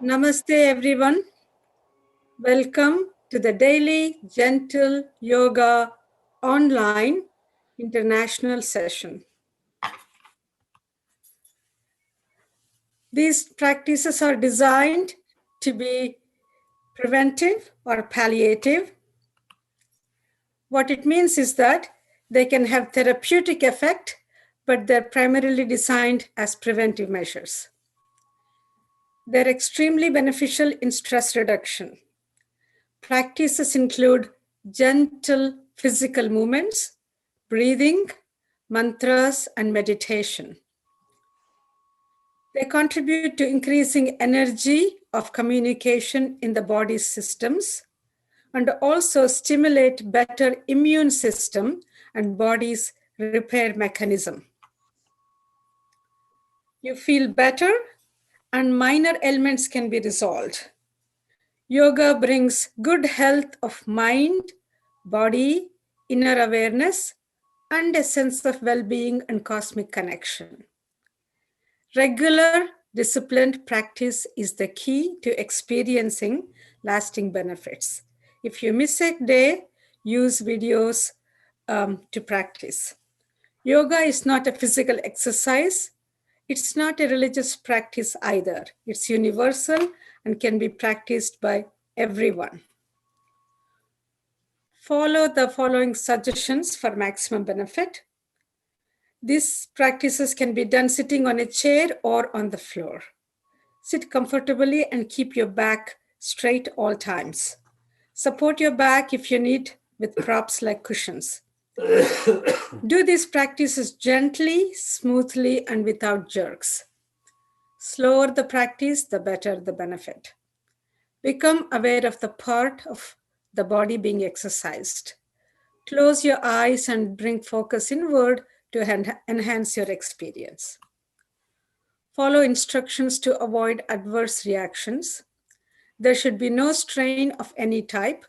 Namaste, everyone. Welcome to the daily gentle yoga online international session. These practices are designed to be preventive or palliative. What it means is that they can have therapeutic effect, but they're primarily designed as preventive measures. They're extremely beneficial in stress reduction. Practices include gentle physical movements, breathing, mantras, and meditation. They contribute to increasing energy of communication in the body's systems and also stimulate better immune system and body's repair mechanism. You feel better and minor ailments can be resolved. Yoga brings good health of mind, body, inner awareness, and a sense of well-being and cosmic connection. Regular, disciplined practice is the key to experiencing lasting benefits. If you miss a day, use videos to practice. Yoga is not a physical exercise. It's not a religious practice either. It's universal and can be practiced by everyone. Follow the following suggestions for maximum benefit. These practices can be done sitting on a chair or on the floor. Sit comfortably and keep your back straight all times. Support your back if you need with props like cushions. Do these practices gently, smoothly, and without jerks. Slower the practice, the better the benefit. Become aware of the part of the body being exercised. Close your eyes and bring focus inward to enhance your experience. Follow instructions to avoid adverse reactions. There should be no strain of any type.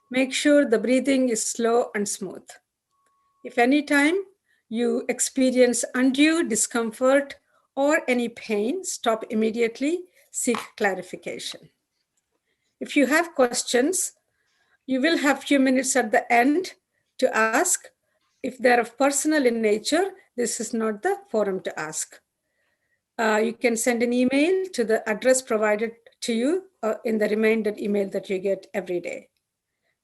Make sure the breathing is slow and smooth. If any time you experience undue discomfort or any pain, stop immediately, seek clarification. If you have questions, you will have few minutes at the end to ask. If they're of personal in nature, this is not the forum to ask. You can send an email to the address provided to you in the reminder email that you get every day.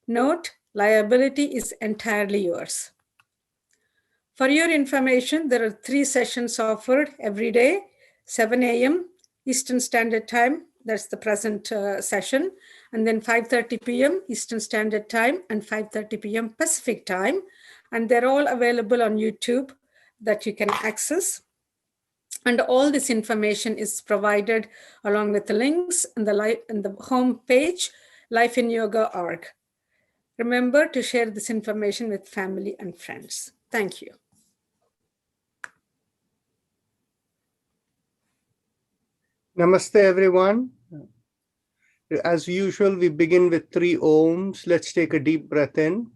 Note, liability is entirely yours. For your information, there are 3 sessions offered every day, 7 a.m. Eastern Standard Time, that's the present session, and then 5:30 p.m. Eastern Standard Time and 5:30 p.m. Pacific Time, and they're all available on YouTube that you can access. And all this information is provided along with the links in the home page, lifeinyoga.org. Remember to share this information with family and friends. Thank you. Namaste, everyone. As usual, we begin with 3 ohms. Let's take a deep breath in.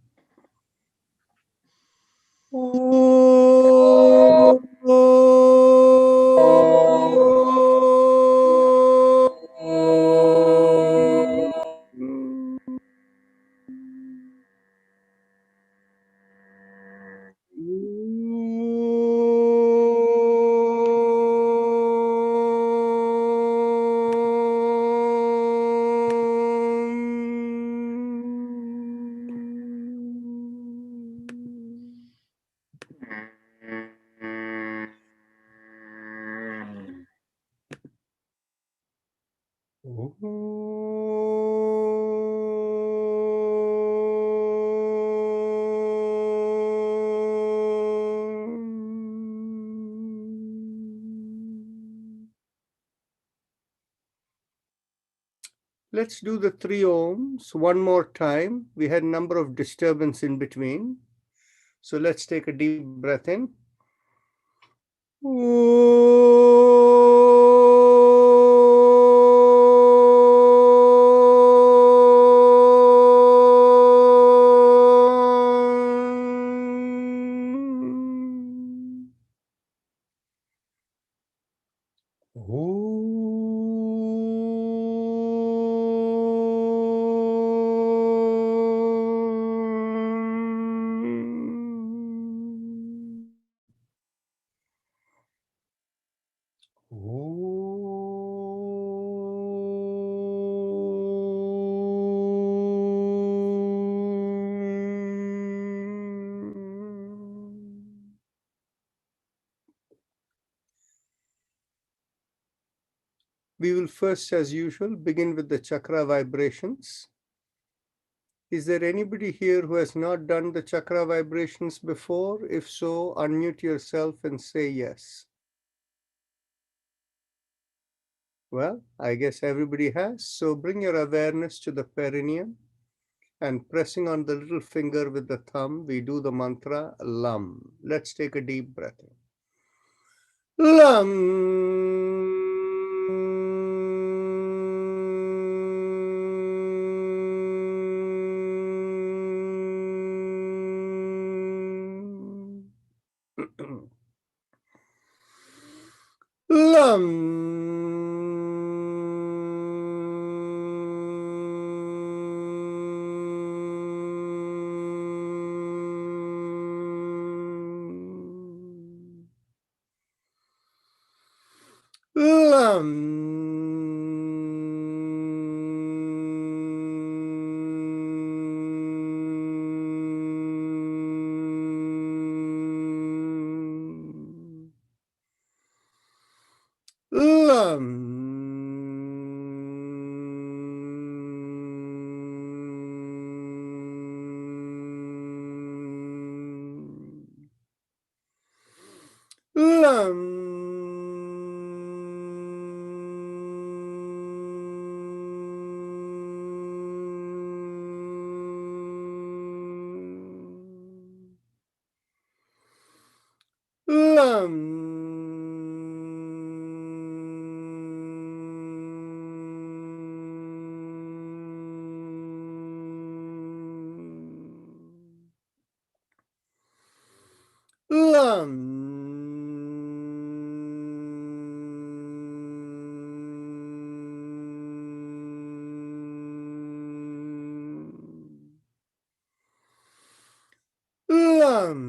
Let's do the 3 ohms one more time. We had a number of disturbance in between. So let's take a deep breath in. We will first, as usual, begin with the chakra vibrations. Is there anybody here who has not done the chakra vibrations before? If so, unmute yourself and say yes. Well, I guess everybody has. So bring your awareness to the perineum and pressing on the little finger with the thumb, we do the mantra LAM. Let's take a deep breath in. LAM. LAM. LAM. LAM. LAM. LAM. LAM. LAM.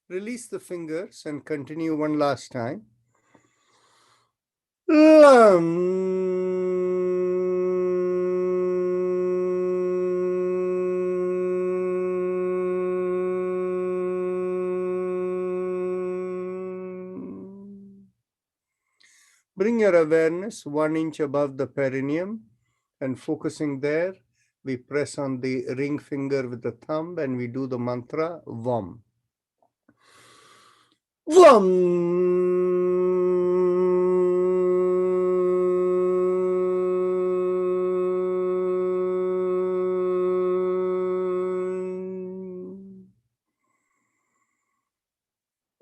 Release the fingers and continue one last time. LAM. Bring your awareness 1 inch above the perineum and focusing there, we press on the ring finger with the thumb and we do the mantra VAM. VAM.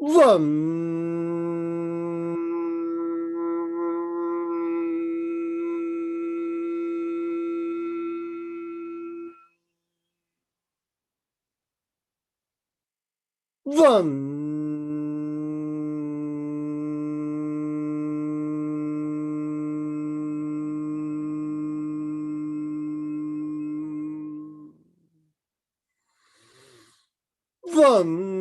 VAM. VAM. VAM.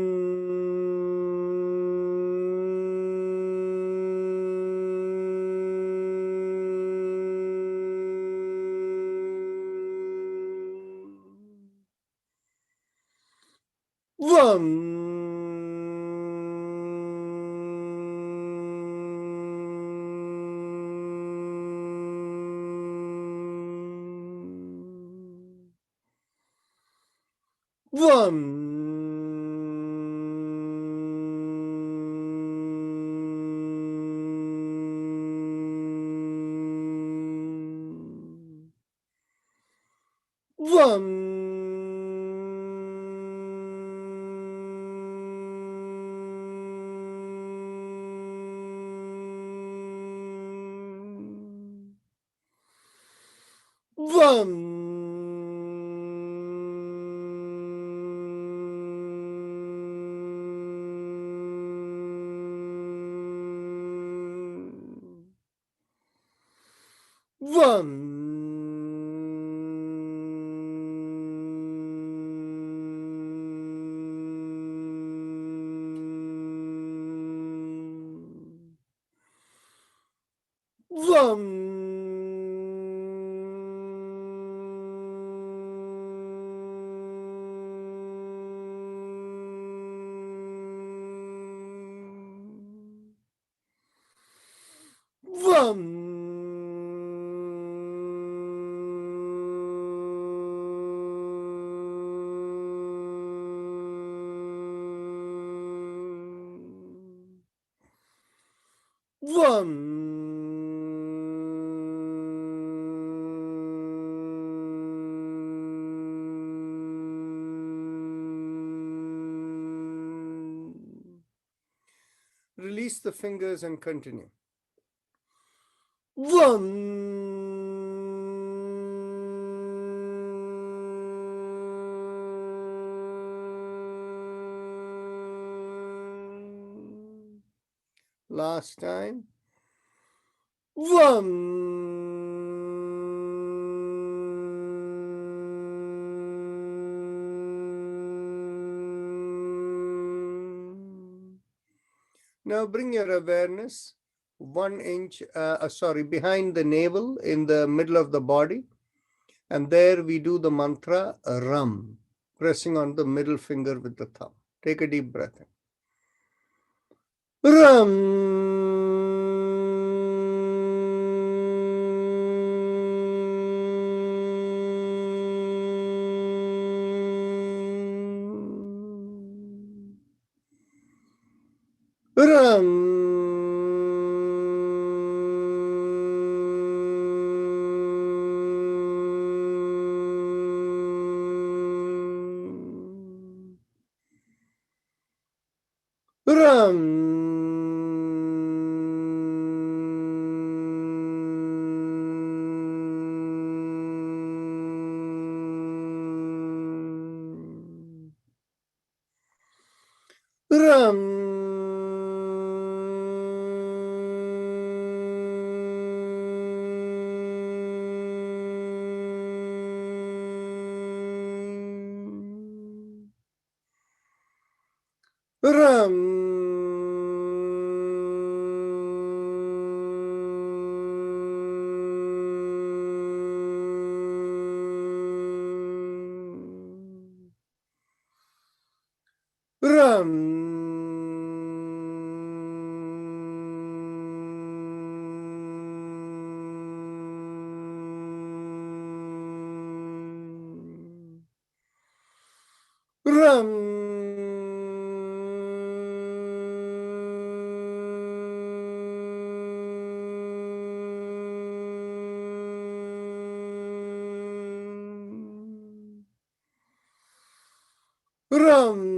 VAM. VAM. VAM. VAM. VAM. VAM. Release the fingers and continue. Last time. Now bring your awareness 1 inch, behind the navel in the middle of the body. And there we do the mantra Ram, pressing on the middle finger with the thumb. Take a deep breath in. Ram. Ram. Ram. Ram. Ram. Ram. Ram. Ram. Ram.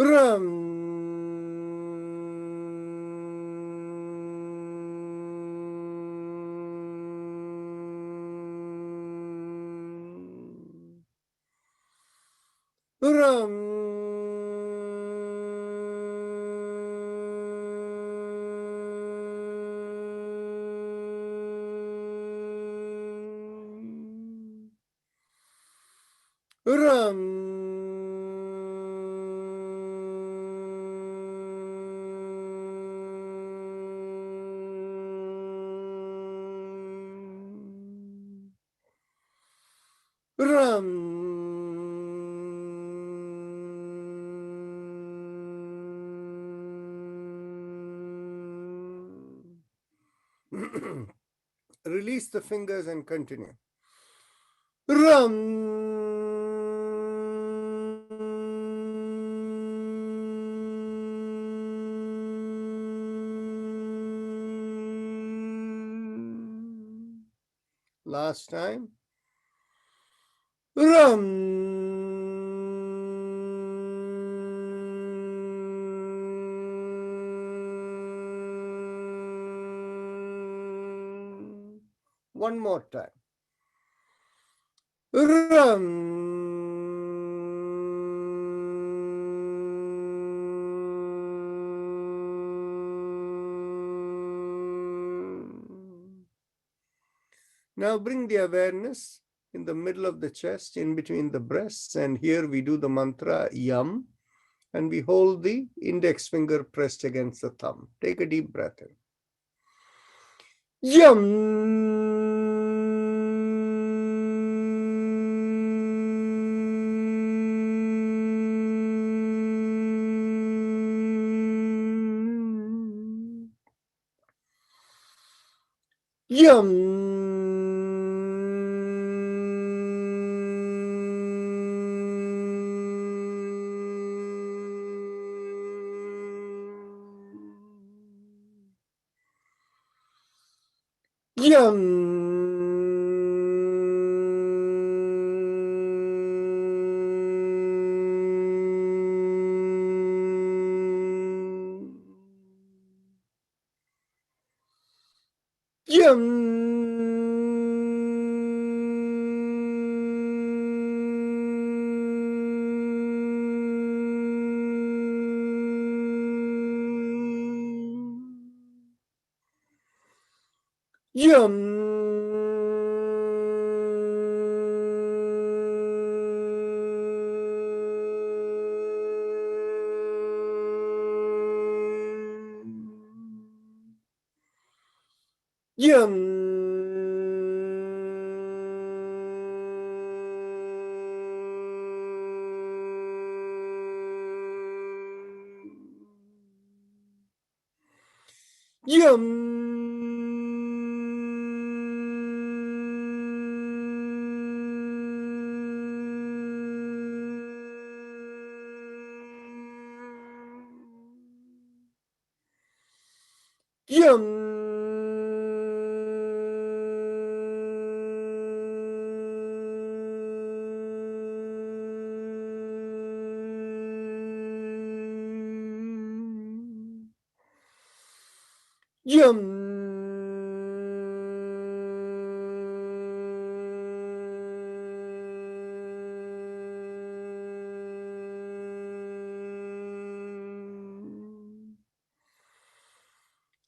Ram. Ram. Ram. Release the fingers and continue. Ram. Last time. Ram. One more time. Ram. Now bring the awareness in the middle of the chest, in between the breasts, and here we do the mantra Yam, and we hold the index finger pressed against the thumb. Take a deep breath in. Yam. Yum. Yum. Yum. Yum. Yum. Yum. Yum. Yum.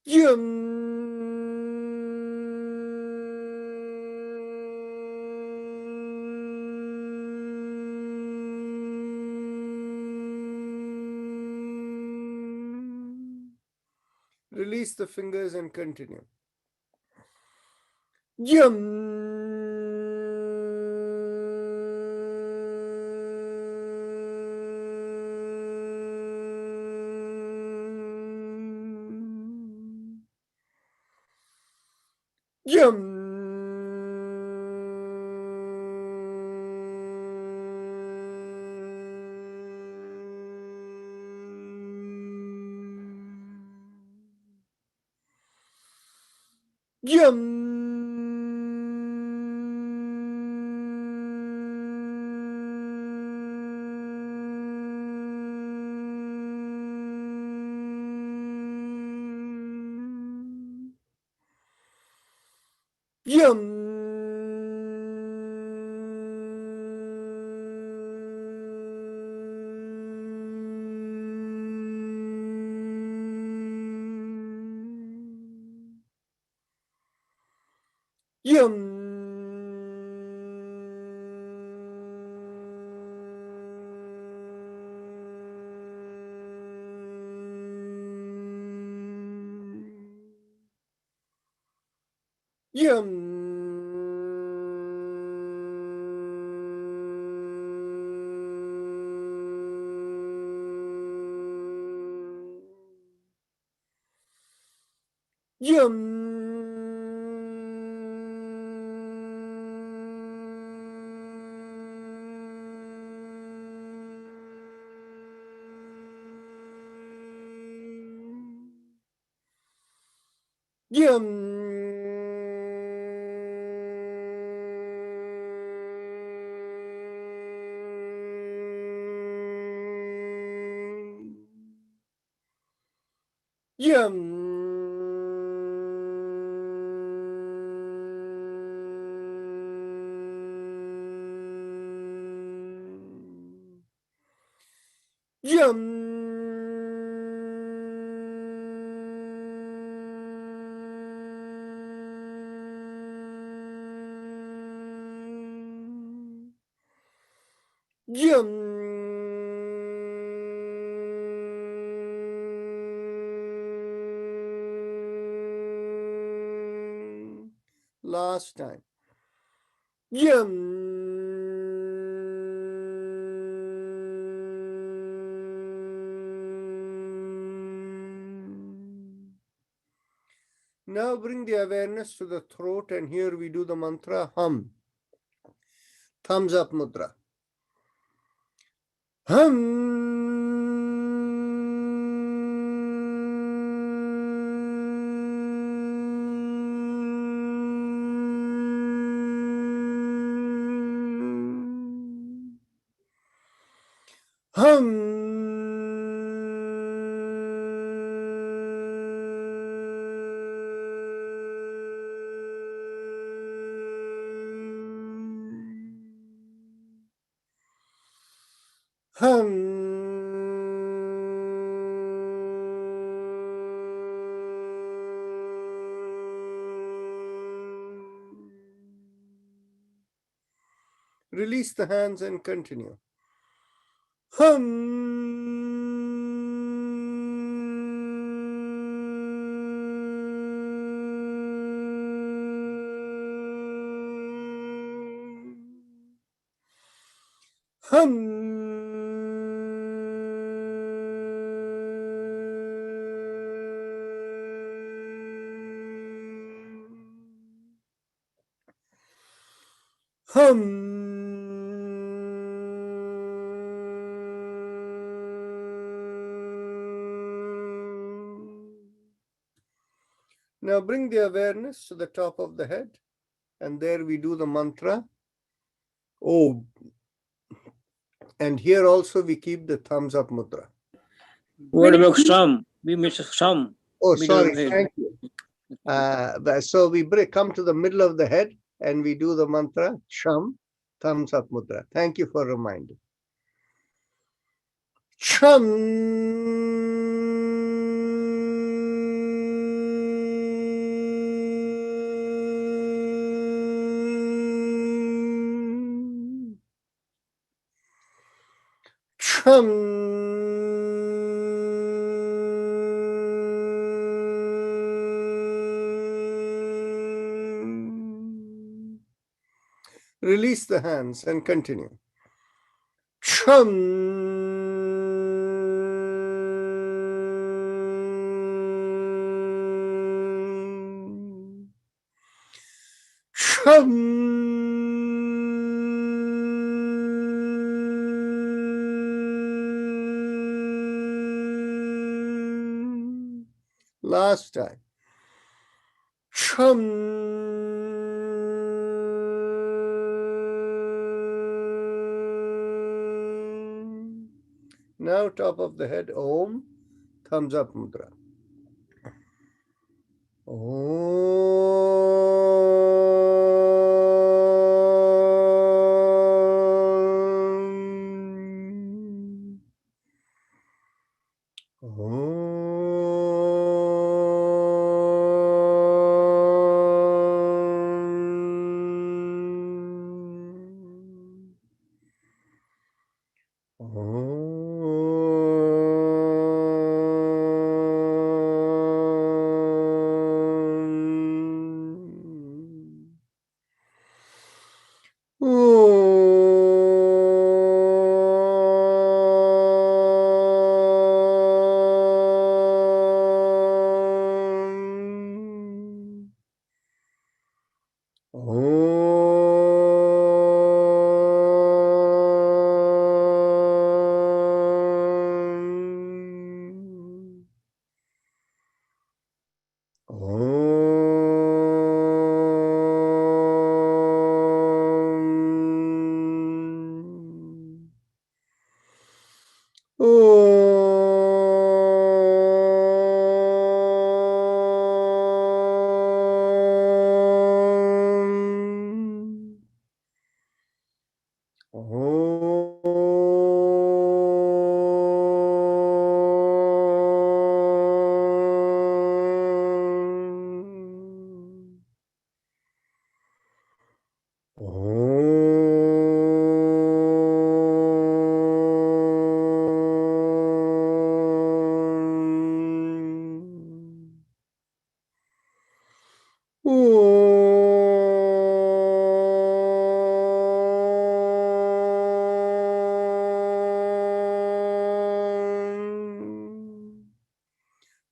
Yum. Release the fingers and continue. Yum. Yum. Yum. Yum. Yum. Yum. Yum. Yum. Yum. Yum. Yum. Last time. Yum. Now bring the awareness to the throat, and here we do the mantra hum. Thumbs up mudra. Hum. Release the hands and continue. Now bring the awareness to the top of the head, and there we do the mantra. Oh, and here also we keep the thumbs up mudra. What about some? We miss some. Oh, Middle of sorry. the head. Thank you. So we come to the middle of the head and we do the mantra Sham, thumbs up mudra. Thank you for reminding. Release the hands and continue. Last time. Now top of the head, Om, thumbs up mudra. Om.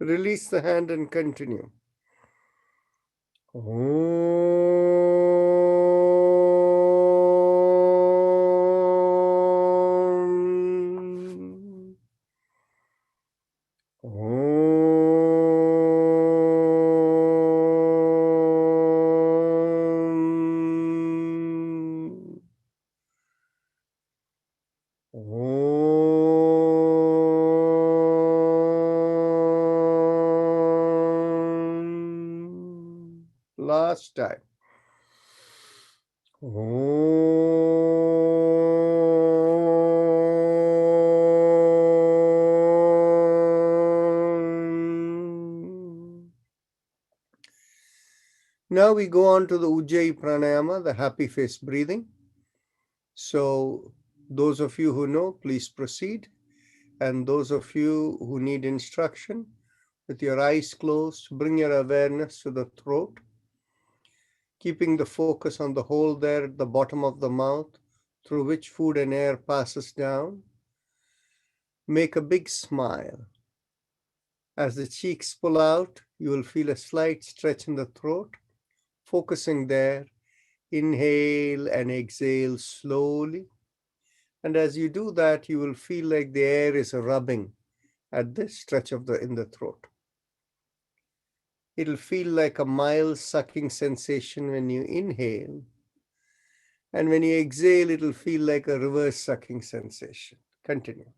Release the hand and continue. Om. Om. Om. Last time. Om. Now we go on to the Ujjayi Pranayama, the happy face breathing. So those of you who know, please proceed. And those of you who need instruction, with your eyes closed, bring your awareness to the throat, keeping the focus on the hole there at the bottom of the mouth, through which food and air passes down. Make a big smile. As the cheeks pull out, you will feel a slight stretch in the throat. Focusing there, inhale and exhale slowly. And as you do that, you will feel like the air is rubbing at this stretch in the throat. It'll feel like a mild sucking sensation when you inhale. And when you exhale, it'll feel like a reverse sucking sensation. Continue.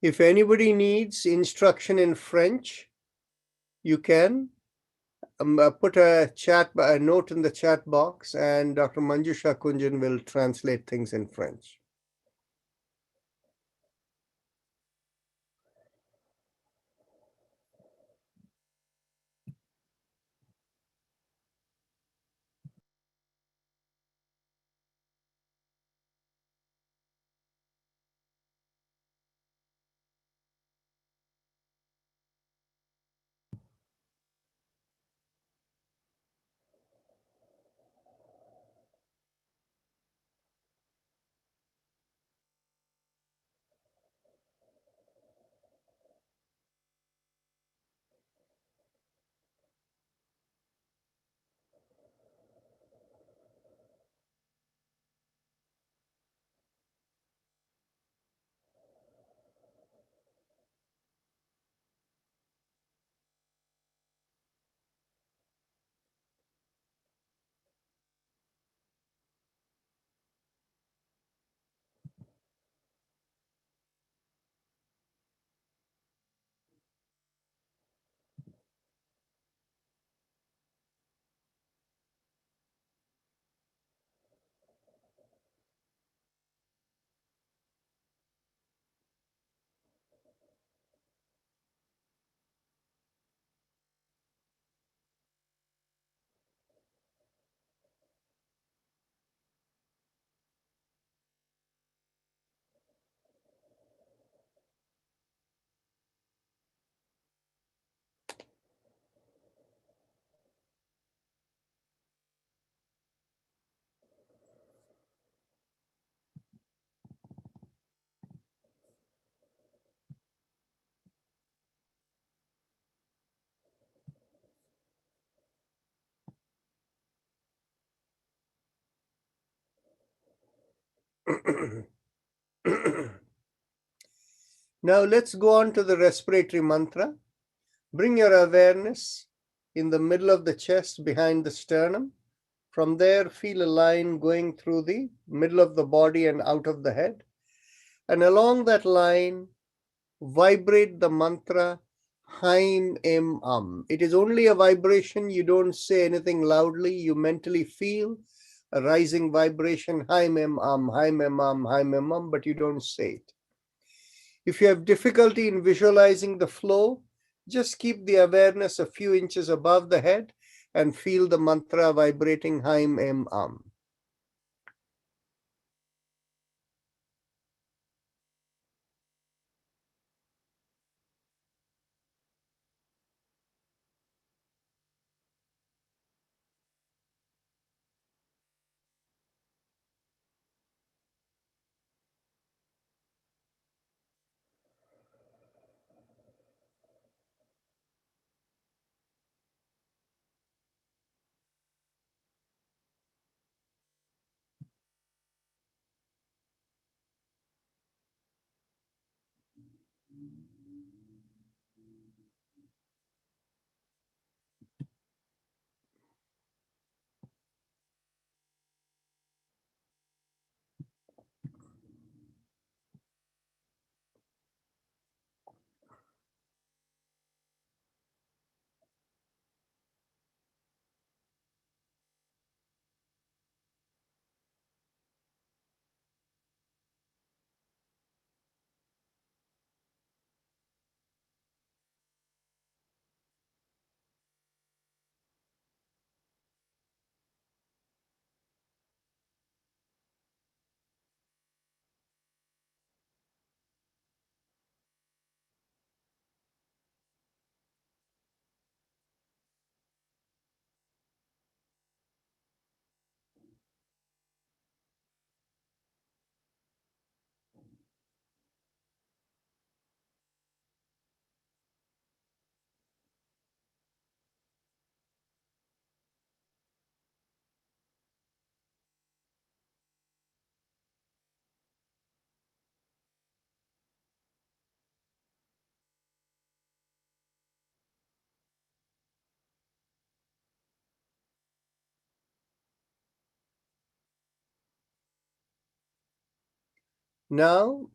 If anybody needs instruction in French, you can put a note in the chat box, and Dr. Manjusha Kunjan will translate things in French. Now let's go on to the respiratory mantra. Bring your awareness in the middle of the chest behind the sternum. From there, feel a line going through the middle of the body and out of the head. And along that line, vibrate the mantra Haim Em It is only a vibration. You don't say anything loudly. You mentally feel a rising vibration, Haim Em Haim Em Haim Em but you don't say it. If you have difficulty in visualizing the flow, just keep the awareness a few inches above the head and feel the mantra vibrating Haim Em Now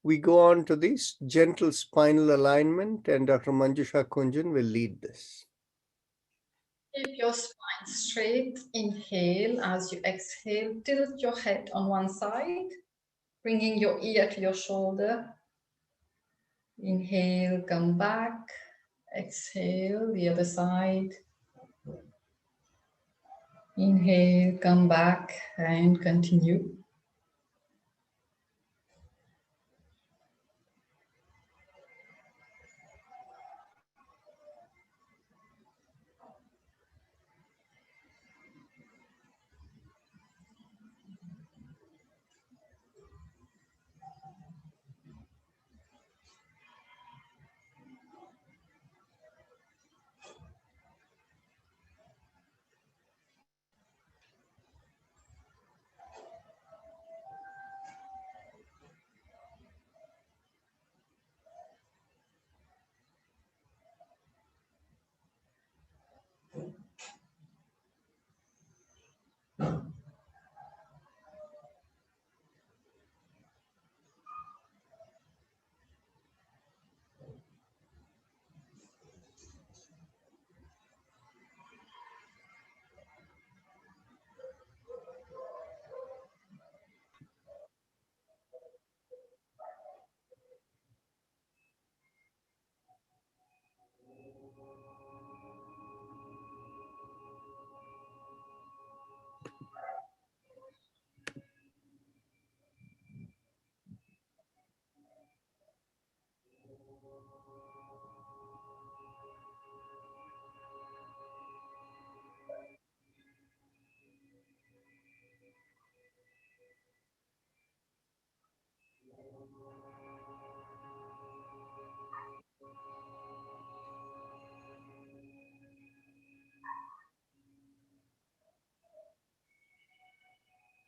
we go on to this gentle spinal alignment, and Dr. Manjusha Kunjan will lead this. Keep your spine straight. Inhale. As you exhale, tilt your head on one side, bringing your ear to your shoulder. Inhale, come back. Exhale, the other side. Inhale, come back and continue.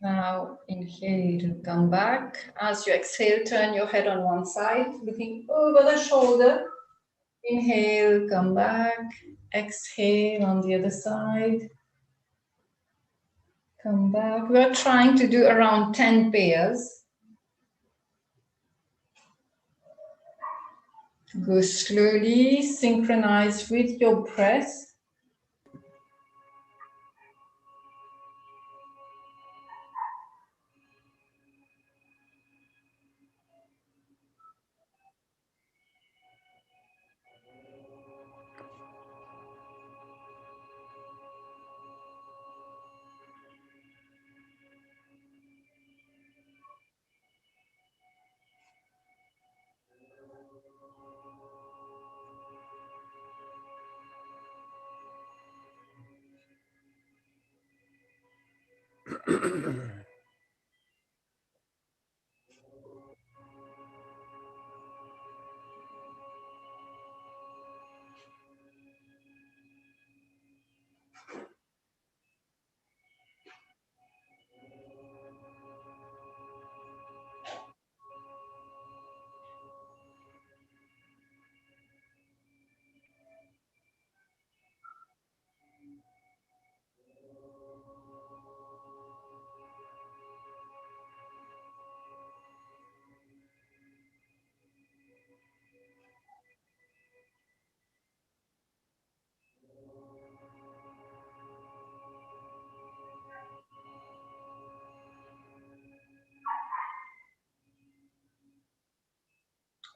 Now inhale, come back. As you exhale, turn your head on one side, looking over the shoulder. Inhale, come back. Exhale on the other side. Come back. We're trying to do around 10 pairs. Go slowly, synchronize with your breath.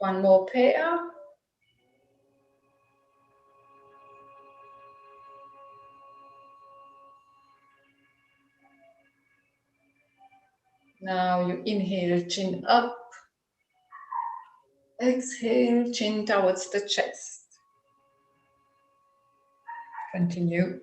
One more pair. Now you inhale, chin up. Exhale, chin towards the chest. Continue.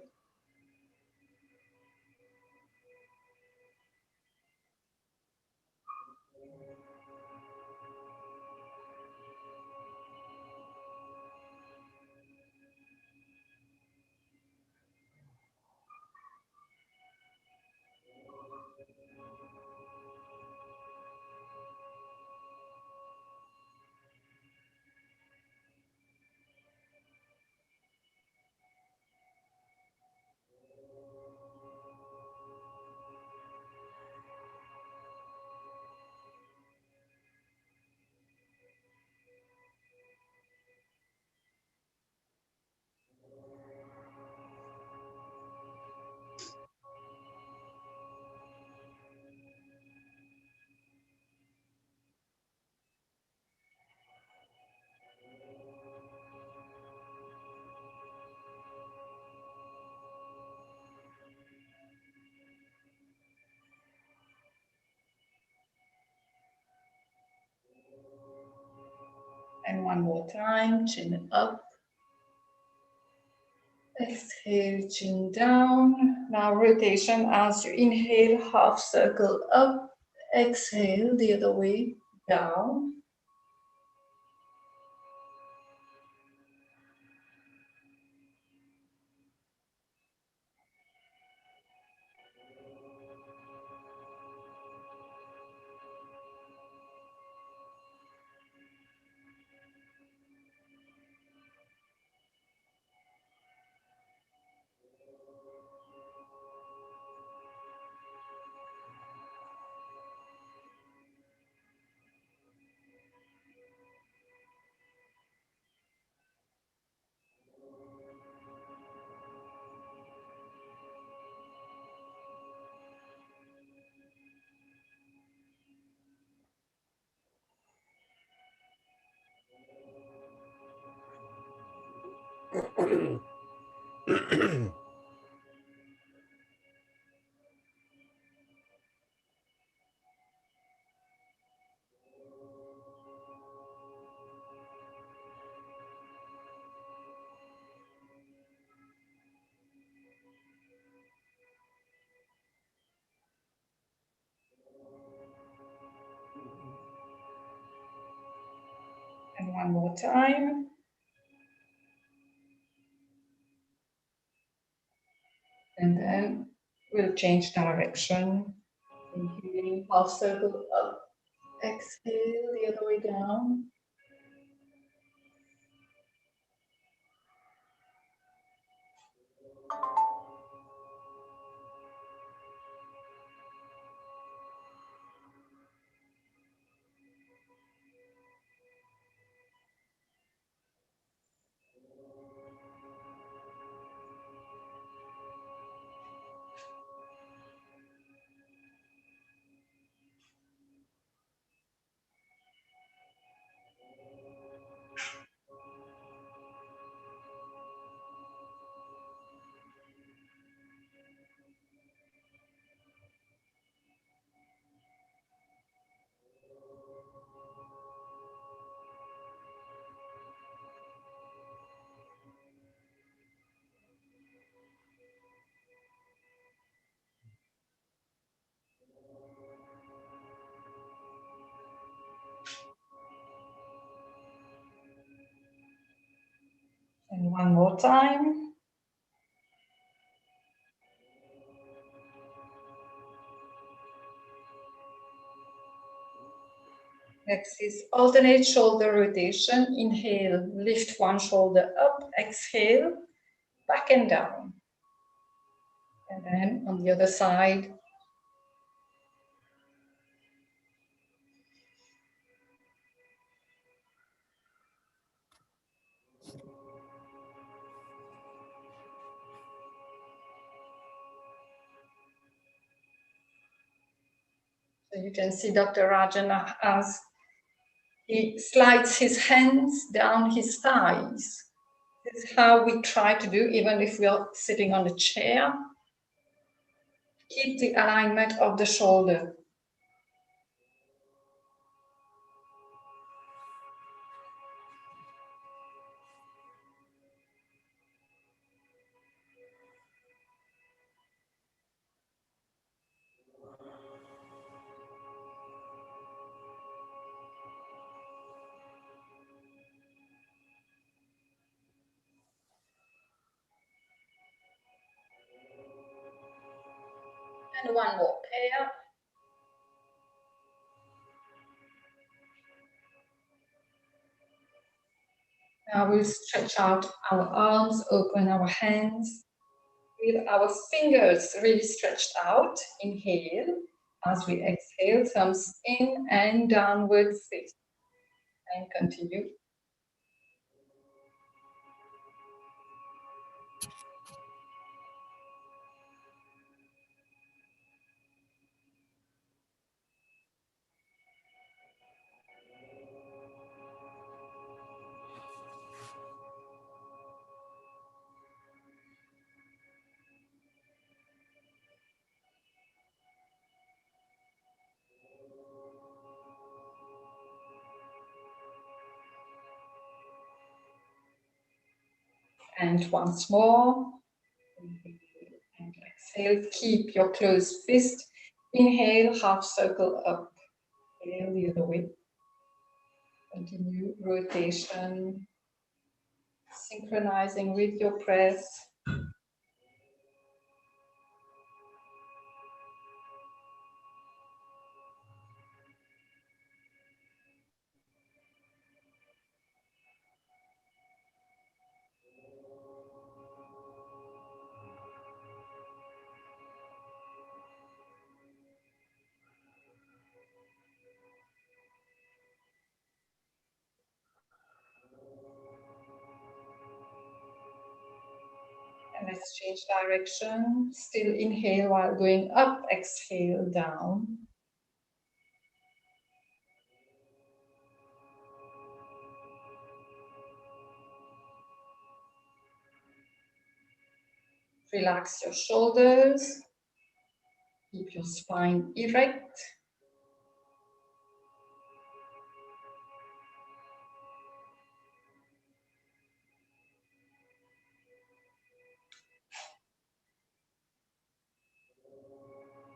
And one more time, chin up. Exhale, chin down. Now rotation as you inhale, half circle up. Exhale, the other way, down. And one more time. And then we'll change direction. Inhaling, half circle up. Exhale, the other way down. And one more time. Next is alternate shoulder rotation. Inhale, lift one shoulder up. Exhale, back and down. And then on the other side. So you can see Dr. Rajan as he slides his hands down his thighs. This is how we try to do, even if we are sitting on a chair. Keep the alignment of the shoulder. And one more pair. Now we'll stretch out our arms, open our hands, with our fingers really stretched out. Inhale. As we exhale, thumbs in and downward fist. And continue. And once more. And exhale, keep your closed fist. Inhale, half circle up. Exhale the other way. Continue rotation, synchronizing with your breath. And let's change direction. Still inhale while going up, exhale down. Relax your shoulders. Keep your spine erect.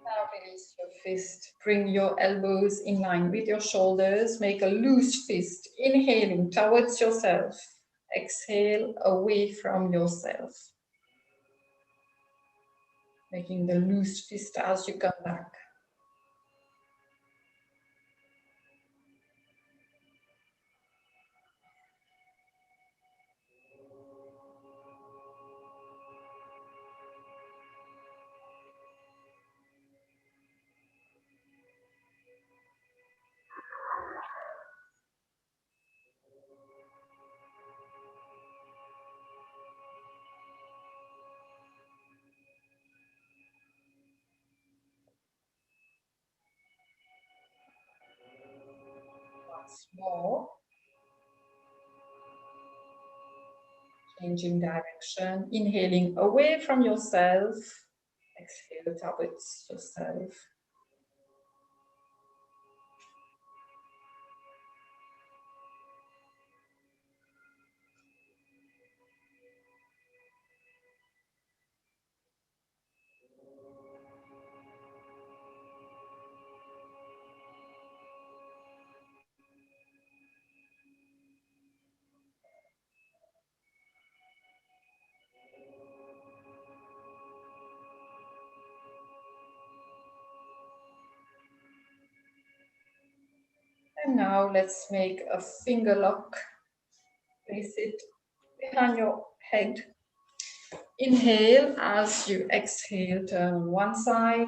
Now release your fist. Bring your elbows in line with your shoulders. Make a loose fist. Inhaling towards yourself. Exhale away from yourself. Making the loose fist as you come back. more. Changing direction, inhaling away from yourself, exhale towards yourself. And now let's make a finger lock. Place it behind your head. Inhale as you exhale, turn on one side.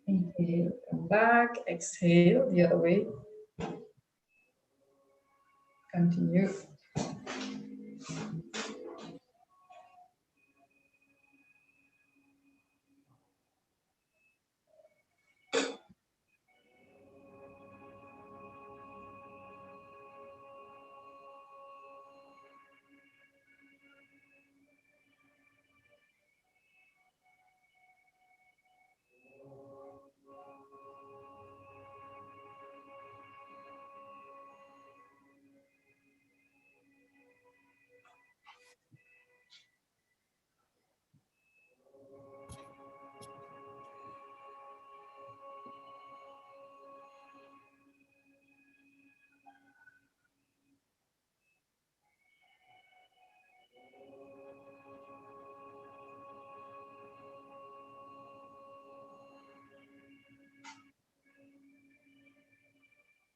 Inhale, come back, exhale the other way. Continue.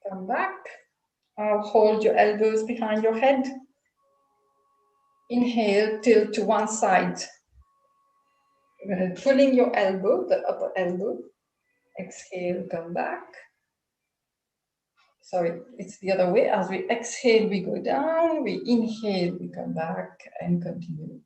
Come back. Hold your elbows behind your head. Inhale, tilt to one side. Pulling your elbow, the upper elbow. Exhale, come back. Sorry, it's the other way. As we exhale, we go down. We inhale, we come back and continue.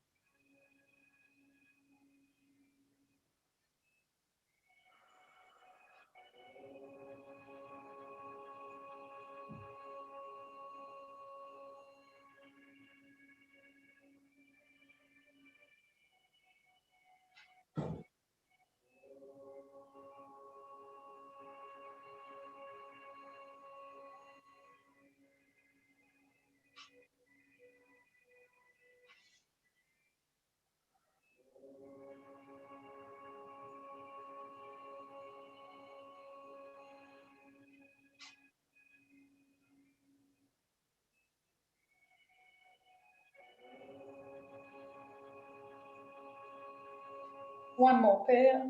One more pair.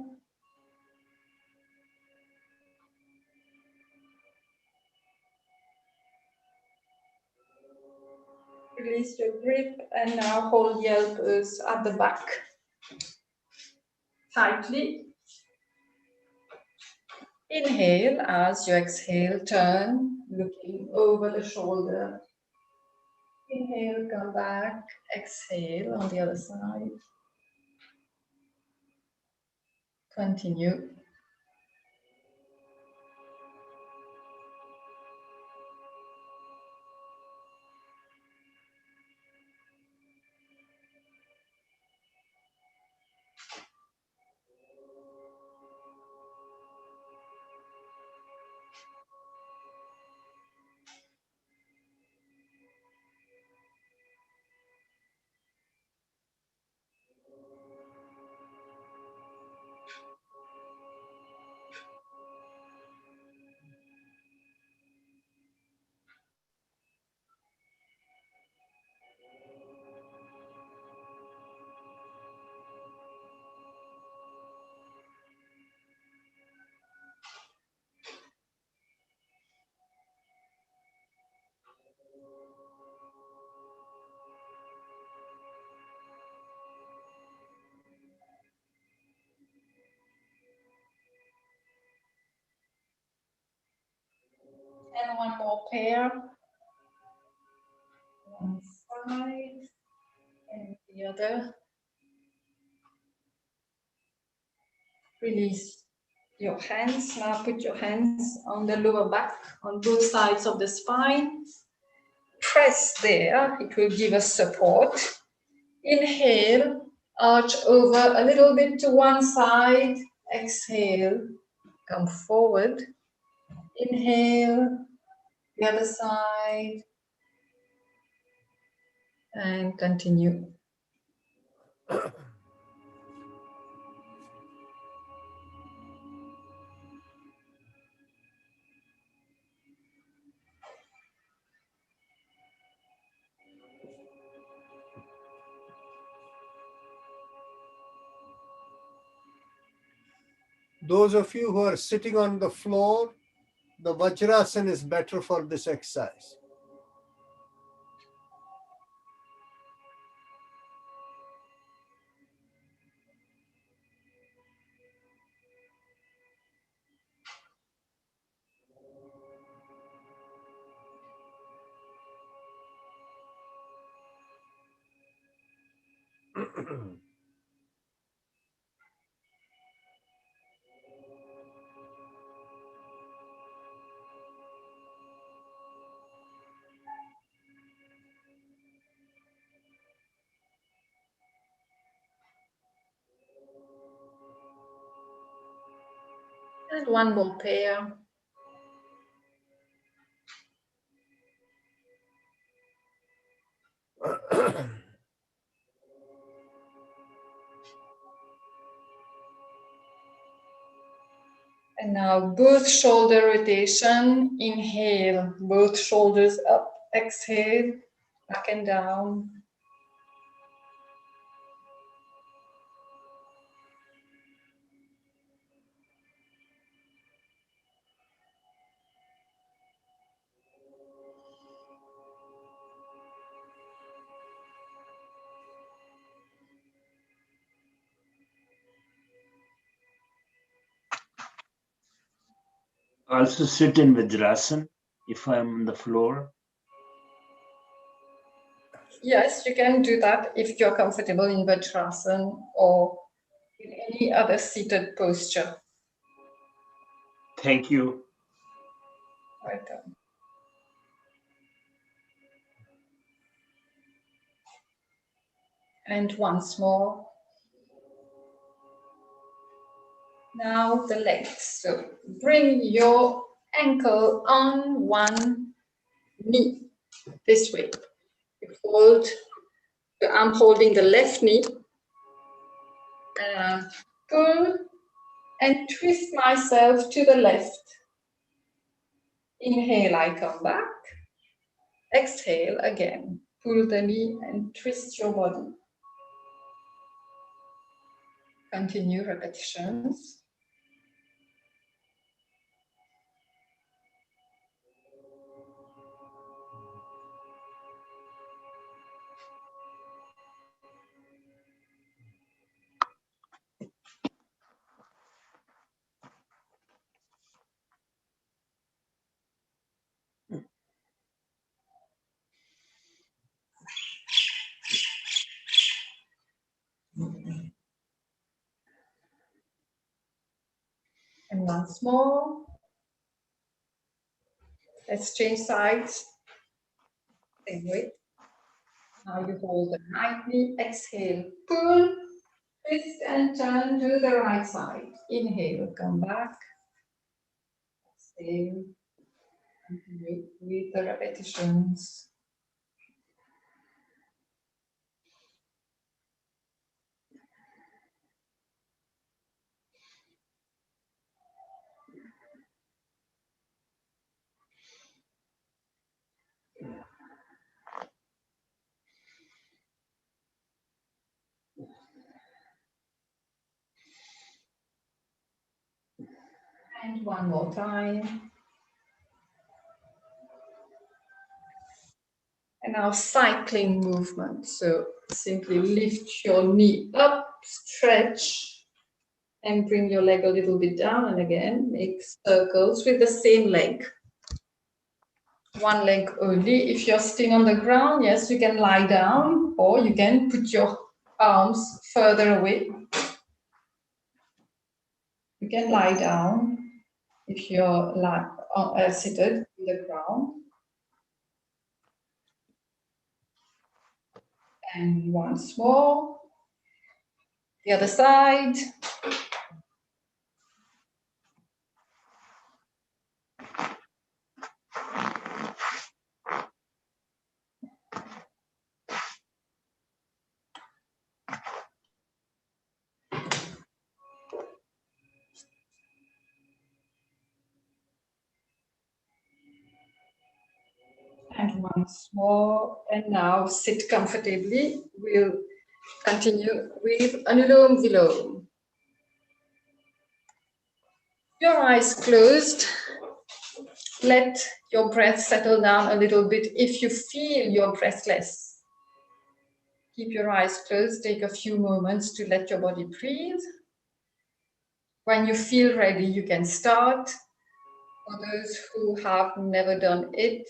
Release your grip and now hold the elbows at the back. Tightly. Inhale as you exhale, turn, looking over the shoulder. Inhale, come back, exhale on the other side. Continue. And one more pair. One side and the other. Release your hands. Now put your hands on the lower back, on both sides of the spine. Press there, it will give us support. Inhale, arch over a little bit to one side. Exhale, come forward. Inhale, the other side. And continue. Those of you who are sitting on the floor, the Vajrasana is better for this exercise. And one more pair. And now both shoulder rotation. Inhale, both shoulders up. Exhale, back and down. Also sit in Vajrasana if I'm on the floor. Yes, you can do that if you're comfortable in Vajrasana or in any other seated posture. Thank you. Welcome. And once more. Now the legs. So bring your ankle on one knee this way. You hold, I'm holding the left knee. Pull and twist myself to the left. Inhale, I come back. Exhale again. Pull the knee and twist your body. Continue repetitions. And once more. Let's change sides. Same way. Now you hold the right knee. Exhale. Pull, twist and turn to the right side. Inhale, come back. Exhale. Continue with the repetitions. And one more time. And now cycling movement. So simply lift your knee up, stretch, and bring your leg a little bit down. And again, make circles with the same leg. One leg only. If you're sitting on the ground, yes, you can lie down or you can put your arms further away. You can lie down if you're seated on the ground. And once more, the other side. And once more, and now sit comfortably. We'll continue with Anulom Vilom. Your eyes closed. Let your breath settle down a little bit if you feel you're breathless. Keep your eyes closed. Take a few moments to let your body breathe. When you feel ready, you can start. For those who have never done it,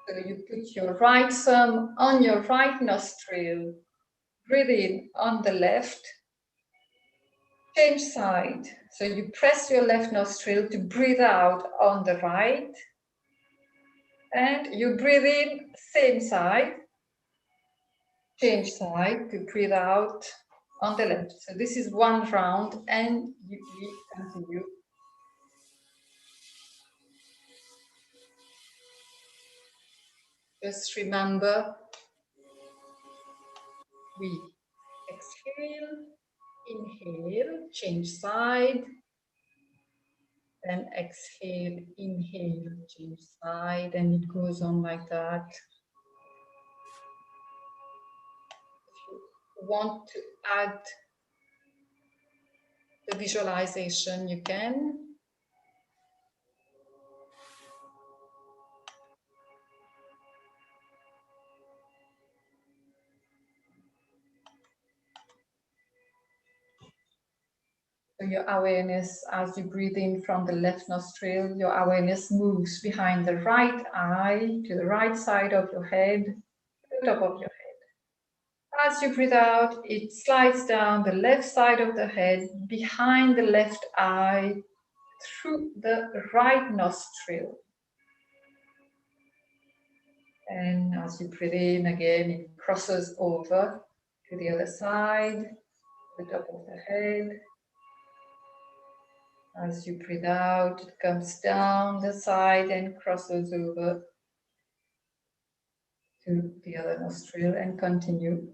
so you put your right thumb on your right nostril. Breathe in on the left. Change side. So you press your left nostril to breathe out on the right. And you breathe in, same side. Change side to breathe out on the left. So this is one round and we continue. Just remember, we exhale, inhale, change side, then exhale, inhale, change side, and it goes on like that. If you want to add the visualization, you can. So your awareness, as you breathe in from the left nostril, your awareness moves behind the right eye to the right side of your head, to the top of your head. As you breathe out, it slides down the left side of the head, behind the left eye, through the right nostril. And as you breathe in again, it crosses over to the other side, the top of the head. As you breathe out, it comes down the side and crosses over to the other nostril and continue.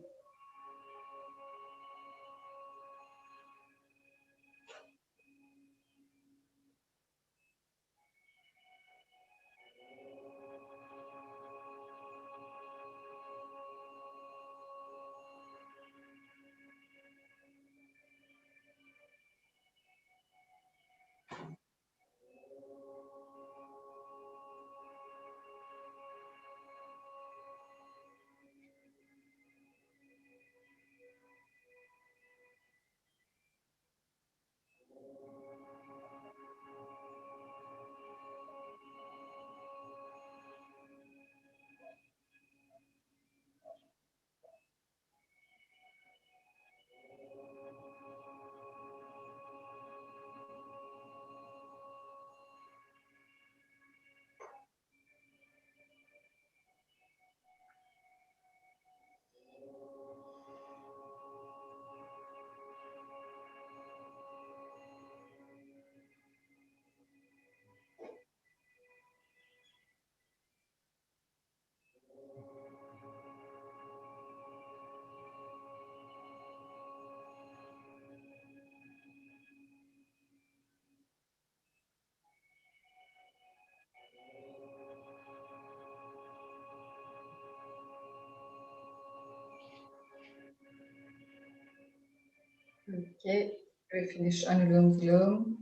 Okay, we finish Anulom Vilom.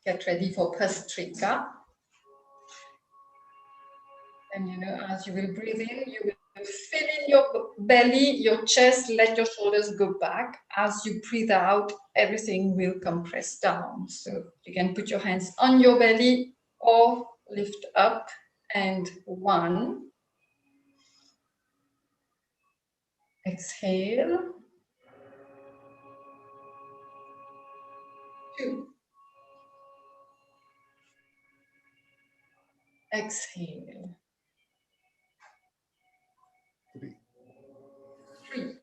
Get ready for Prastrika. And you know, as you will breathe in, you will fill in your belly, your chest, let your shoulders go back. As you breathe out, everything will compress down. So you can put your hands on your belly or lift up. And 1. Exhale. 2. Exhale. 3. 3.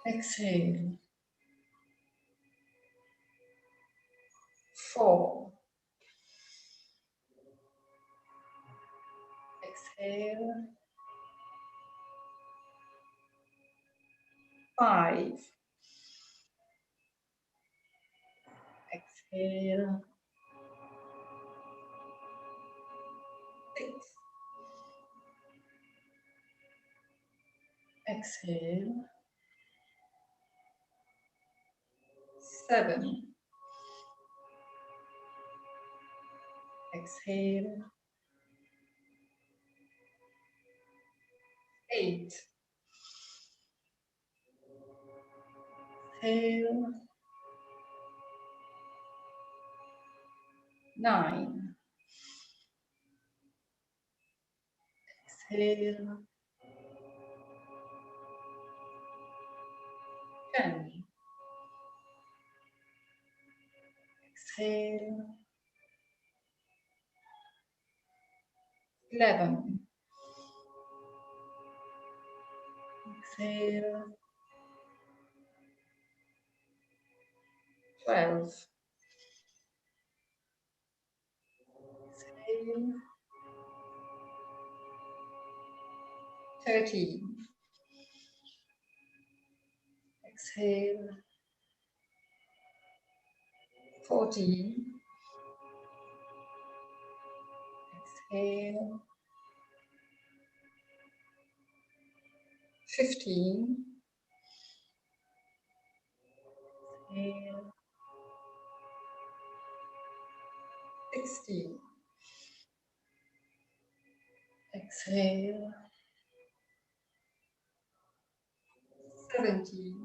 Exhale. 4. Exhale. 5. Exhale. 6. Exhale. 7. Exhale. 8. Exhale. 9. Exhale. 10. Exhale. 11. Exhale. 12. Exhale. 13. Exhale. 14. Exhale. 15. Exhale. 16. Exhale. 17.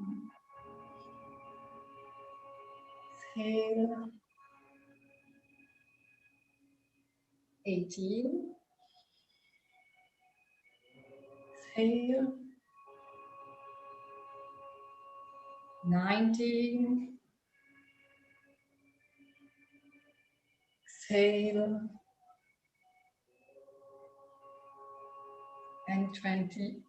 Exhale. 18. Exhale. 19. Exhale. And 20.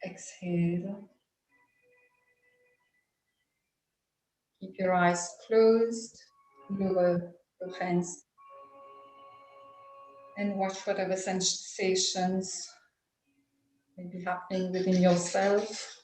Exhale. Keep your eyes closed, lower your hands, and watch whatever sensations may be happening within yourself.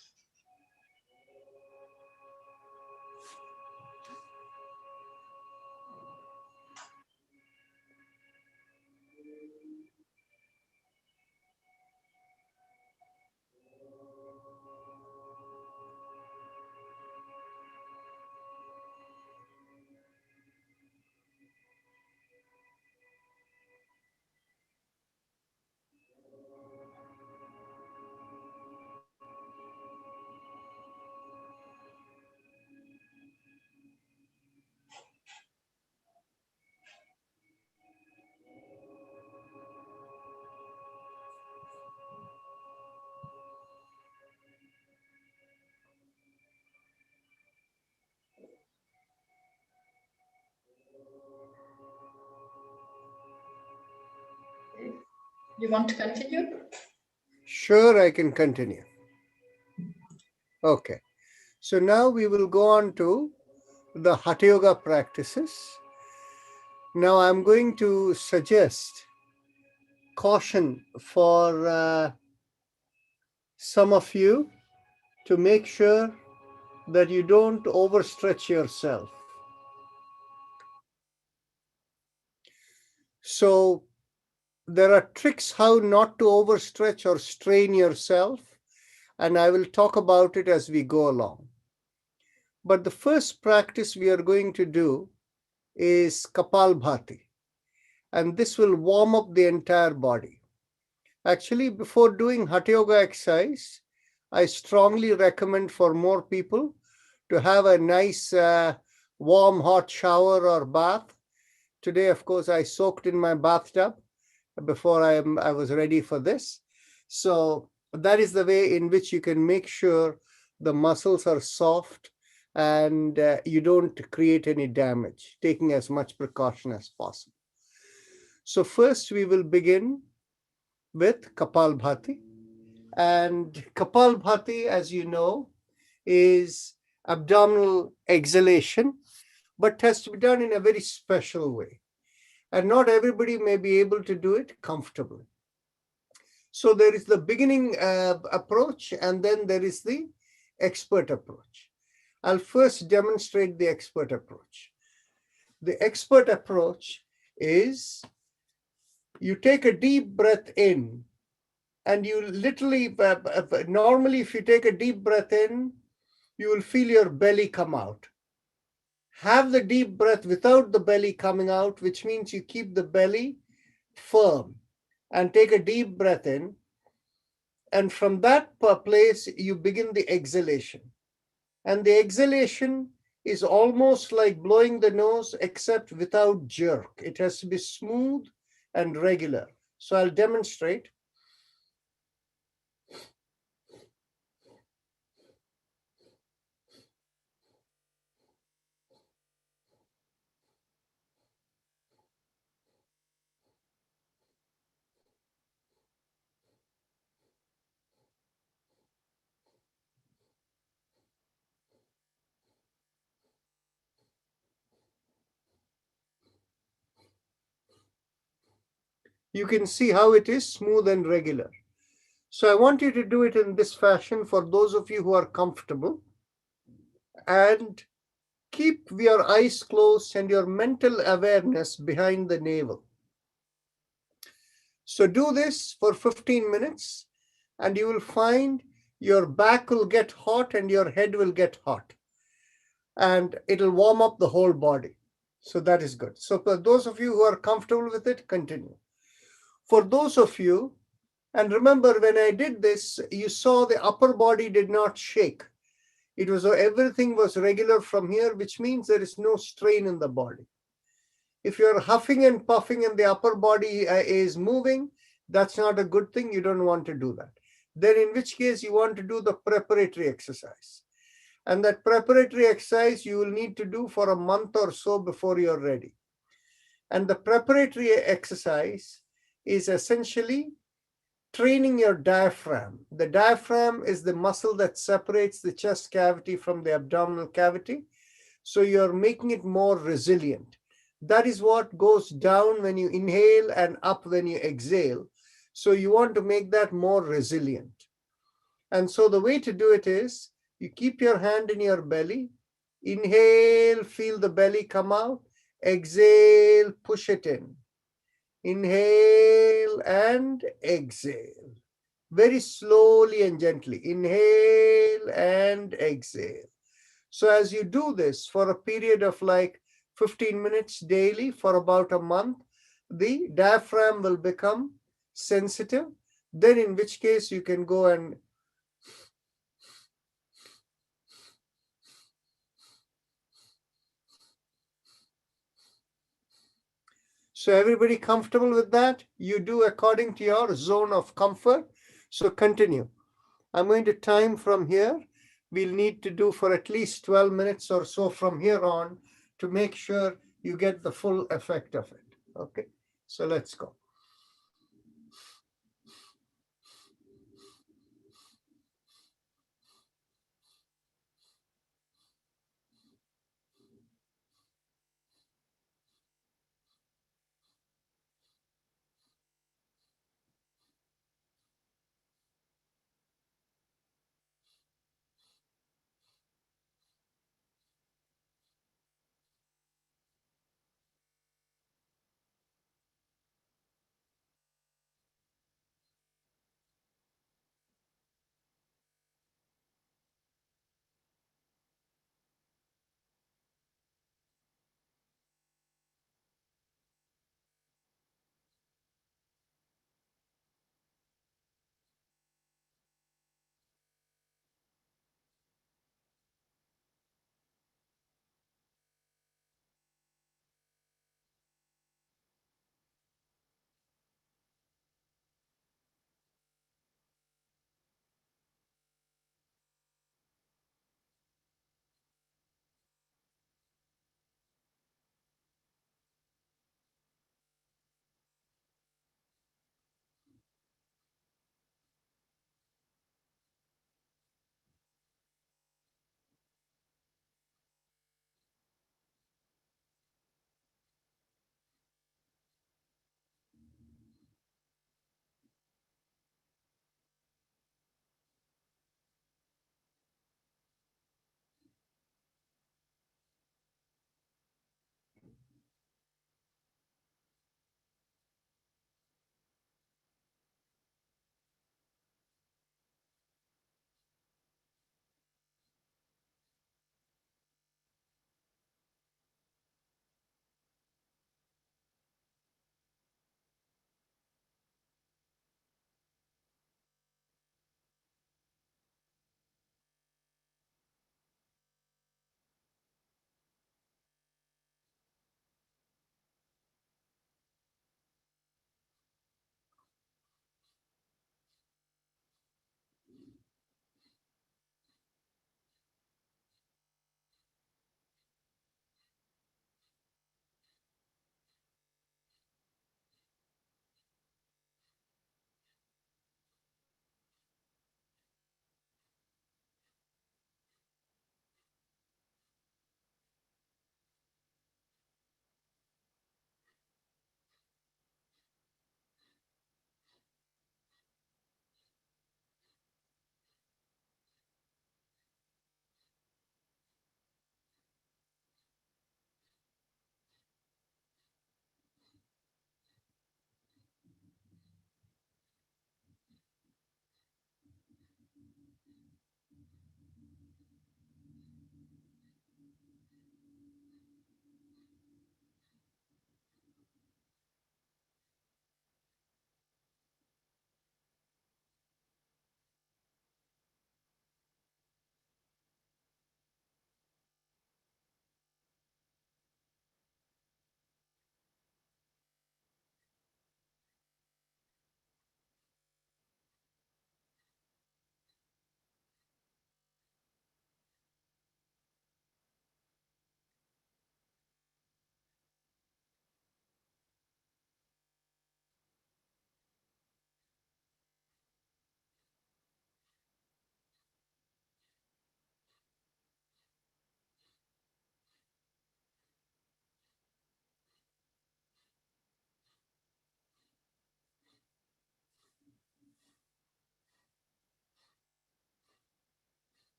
You want to continue? Sure, I can continue. Okay. So now we will go on to the Hatha Yoga practices. Now I'm going to suggest caution for some of you to make sure that you don't overstretch yourself. So there are tricks how not to overstretch or strain yourself, and I will talk about it as we go along. But the first practice we are going to do is Kapalbhati, and this will warm up the entire body. Actually, before doing Hatha Yoga exercise, I strongly recommend for more people to have a nice warm hot shower or bath. Today, of course, I soaked in my bathtub before I was ready for this. So that is the way in which you can make sure the muscles are soft and you don't create any damage, taking as much precaution as possible. So first we will begin with Kapalbhati. And Kapalbhati, as you know, is abdominal exhalation, but has to be done in a very special way. And not everybody may be able to do it comfortably. So there is the beginning approach, and then there is the expert approach. I'll first demonstrate the expert approach. The expert approach is you take a deep breath in, and you literally, normally if you take a deep breath in, you will feel your belly come out. Have the deep breath without the belly coming out, which means you keep the belly firm, and take a deep breath in. And from that place, you begin the exhalation. And the exhalation is almost like blowing the nose, except without jerk. It has to be smooth and regular. So I'll demonstrate. You can see how it is smooth and regular. So I want you to do it in this fashion for those of you who are comfortable, and keep your eyes closed and your mental awareness behind the navel. So do this for 15 minutes and you will find your back will get hot and your head will get hot, and it'll warm up the whole body. So that is good. So for those of you who are comfortable with it, continue. For those of you, and remember when I did this, you saw the upper body did not shake. It was everything was regular from here, which means there is no strain in the body. If you're huffing and puffing and the upper body is moving, that's not a good thing. You don't want to do that. Then in which case you want to do the preparatory exercise. And that preparatory exercise you will need to do for a month or so before you're ready. And the preparatory exercise is essentially training your diaphragm. The diaphragm is the muscle that separates the chest cavity from the abdominal cavity. So you're making it more resilient. That is what goes down when you inhale and up when you exhale. So you want to make that more resilient. And so the way to do it is you keep your hand in your belly, inhale, feel the belly come out, exhale, push it in. Inhale and exhale. Very slowly and gently. Inhale and exhale. So as you do this for a period of like 15 minutes daily for about a month, the diaphragm will become sensitive. Then in which case you can go and so everybody comfortable with that? You do according to your zone of comfort. So continue. I'm going to time from here. We'll need to do for at least 12 minutes or so from here on to make sure you get the full effect of it. Okay, so let's go.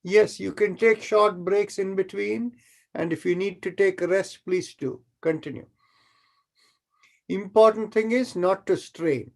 Yes, you can take short breaks in between, and if you need to take a rest, please do. Continue. Important thing is not to strain.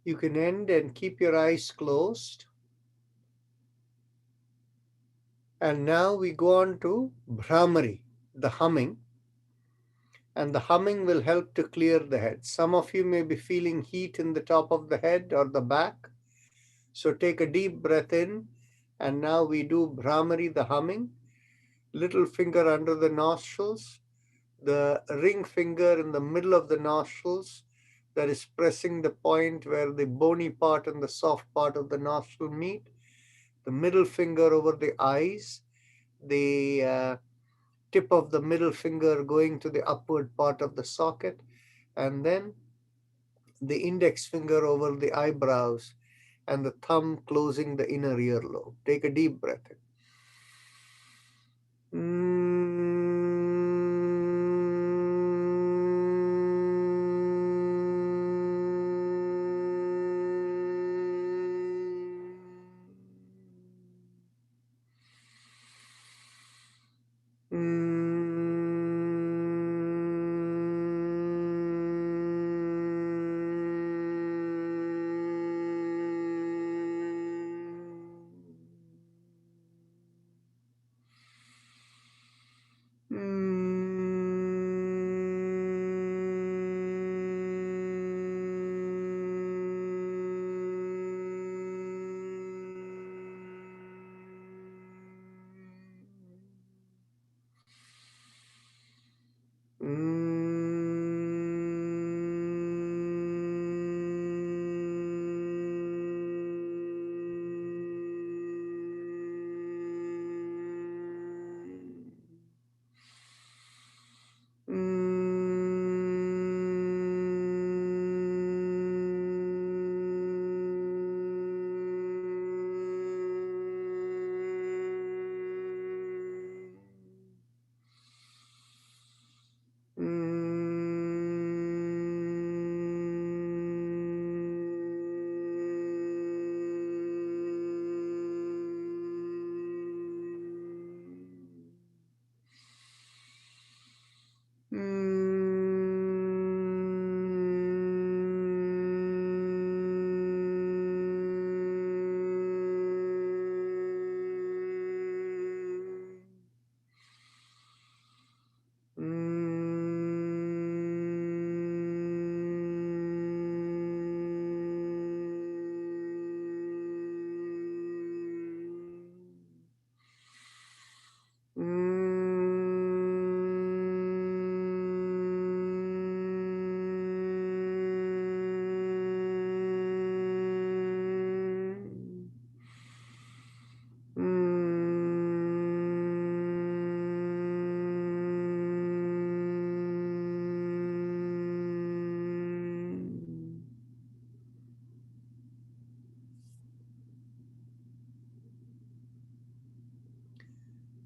You can end and keep your eyes closed. And now we go on to Brahmari, the humming. And the humming will help to clear the head. Some of you may be feeling heat in the top of the head or the back. So take a deep breath in. And now we do Brahmari, the humming. Little finger under the nostrils. The ring finger in the middle of the nostrils that is pressing the point where the bony part and the soft part of the nostril meet. The middle finger over the eyes. The tip of the middle finger going to the upward part of the socket, and then the index finger over the eyebrows and the thumb closing the inner earlobe. Take a deep breath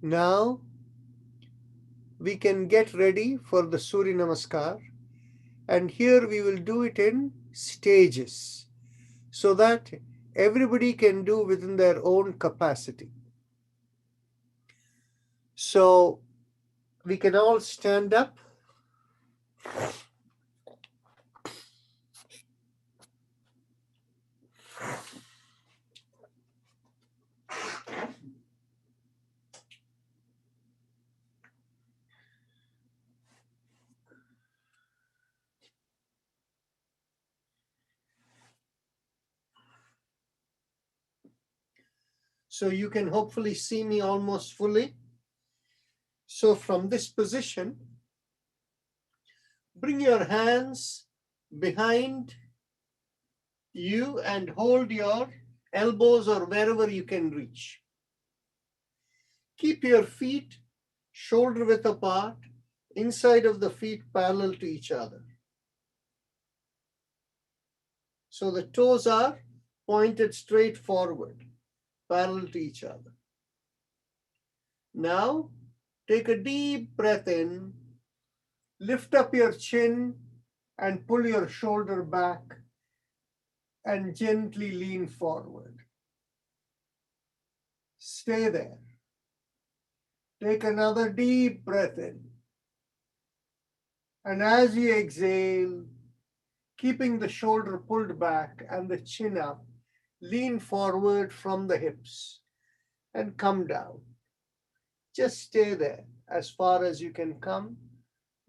Now we can get ready for the Surya Namaskar, and here we will do it in stages so that everybody can do within their own capacity. So we can all stand up. So you can hopefully see me almost fully. So from this position, bring your hands behind you and hold your elbows or wherever you can reach. Keep your feet shoulder width apart, inside of the feet parallel to each other. So the toes are pointed straight forward, parallel to each other. Now, take a deep breath in, lift up your chin and pull your shoulder back and gently lean forward. Stay there. Take another deep breath in. And as you exhale, keeping the shoulder pulled back and the chin up, lean forward from the hips and come down. Just stay there as far as you can come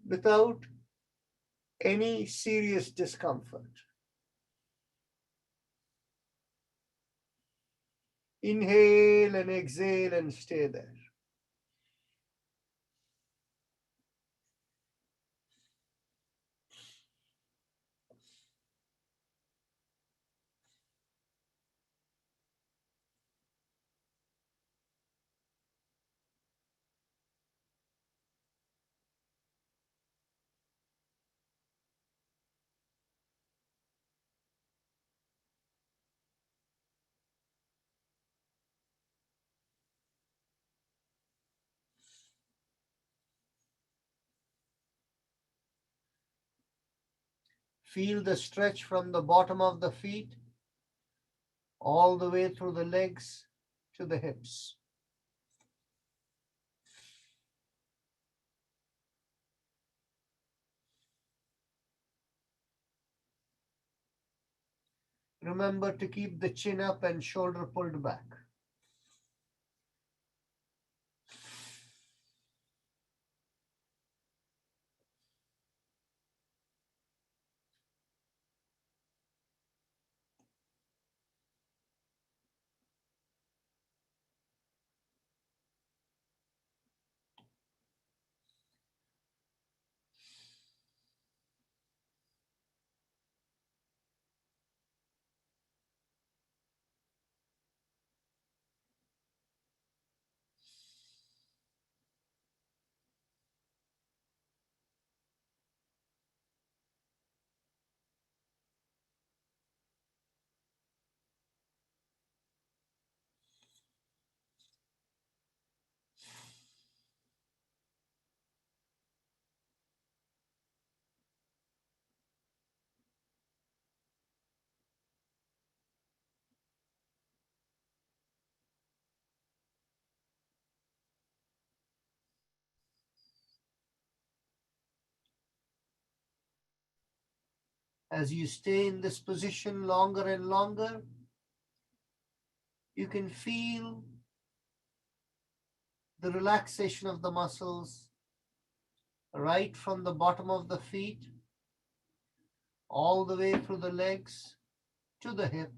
without any serious discomfort. Inhale and exhale and stay there. Feel the stretch from the bottom of the feet all the way through the legs to the hips. Remember to keep the chin up and shoulder pulled back. As you stay in this position longer and longer, you can feel the relaxation of the muscles right from the bottom of the feet all the way through the legs to the hip.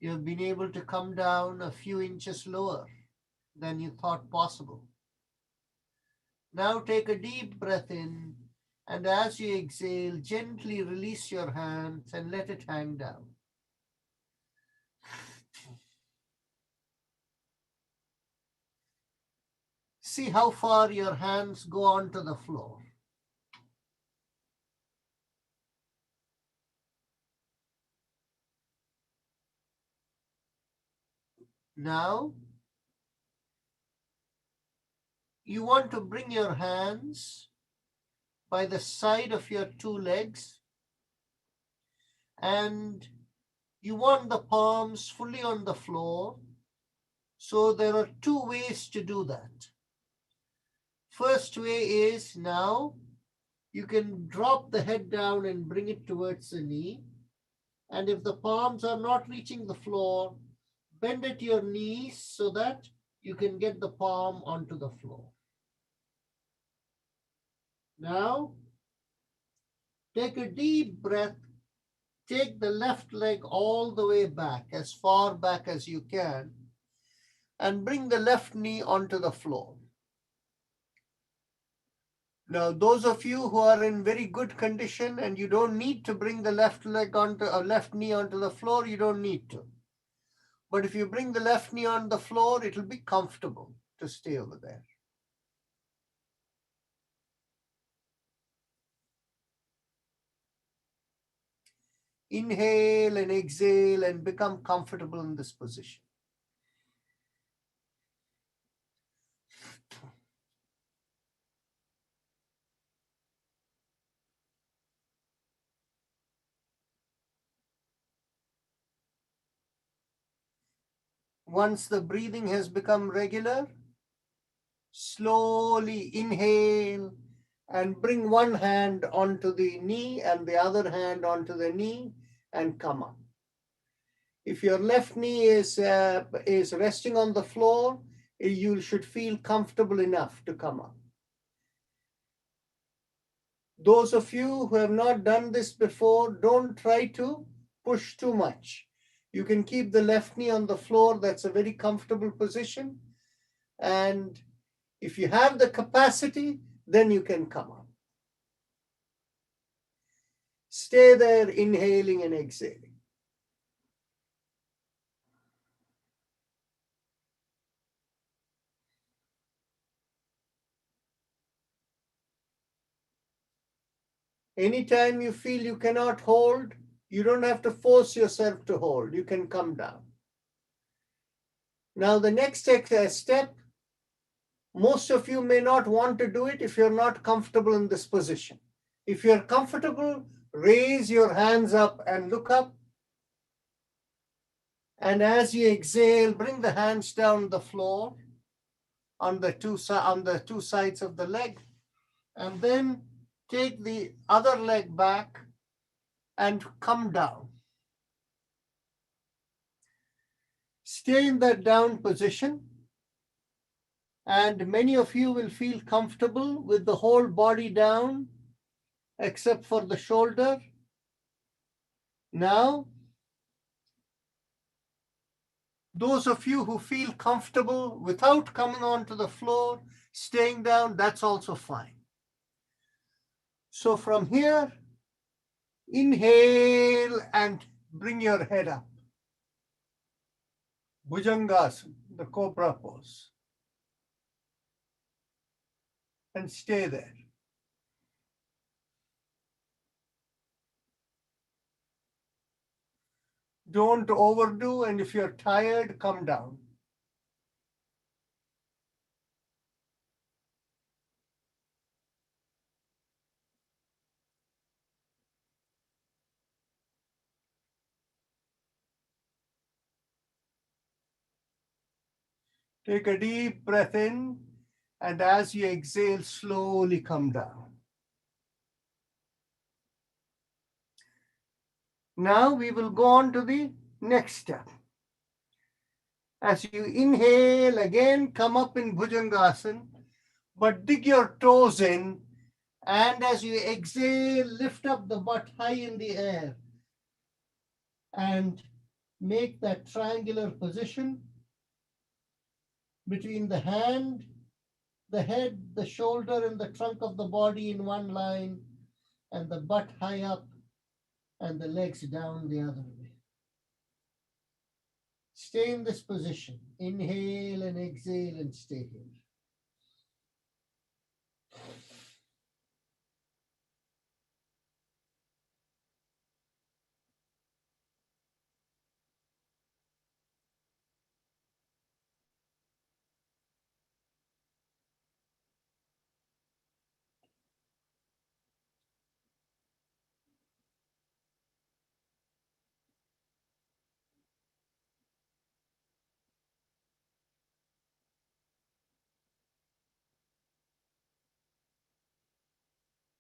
You've been able to come down a few inches lower than you thought possible. Now take a deep breath in, and as you exhale, gently release your hands and let it hang down. See how far your hands go onto the floor. Now, you want to bring your hands by the side of your two legs, and you want the palms fully on the floor. So there are two ways to do that. First way is, now you can drop the head down and bring it towards the knee. And if the palms are not reaching the floor, bend at your knees so that you can get the palm onto the floor. Now, take a deep breath. Take the left leg all the way back, as far back as you can, and bring the left knee onto the floor. Now, those of you who are in very good condition and you don't need to bring the left leg onto or left knee onto the floor, you don't need to. But if you bring the left knee on the floor, it'll be comfortable to stay over there. Inhale and exhale and become comfortable in this position. Once the breathing has become regular, slowly inhale and bring one hand onto the knee and the other hand onto the knee and come up. If your left knee is resting on the floor, you should feel comfortable enough to come up. Those of you who have not done this before, don't try to push too much. You can keep the left knee on the floor. That's a very comfortable position. And if you have the capacity, then you can come up. Stay there, inhaling and exhaling. Anytime you feel you cannot hold, you don't have to force yourself to hold. You can come down. Now, the next step, most of you may not want to do it if you're not comfortable in this position. If you're comfortable, raise your hands up and look up. And as you exhale, bring the hands down the floor on the two sides of the leg. And then take the other leg back and come down. Stay in that down position. And many of you will feel comfortable with the whole body down, except for the shoulder. Now, those of you who feel comfortable without coming onto the floor, staying down, that's also fine. So from here, inhale and bring your head up. Bhujangasana, the cobra pose. And stay there. Don't overdo, and if you're tired, come down. Take a deep breath in, and as you exhale, slowly come down. Now we will go on to the next step. As you inhale, again come up in Bhujangasana, but dig your toes in, and as you exhale, lift up the butt high in the air and make that triangular position between the hand, the head, the shoulder, and the trunk of the body in one line, and the butt high up and the legs down the other way. Stay in this position. Inhale and exhale and stay here.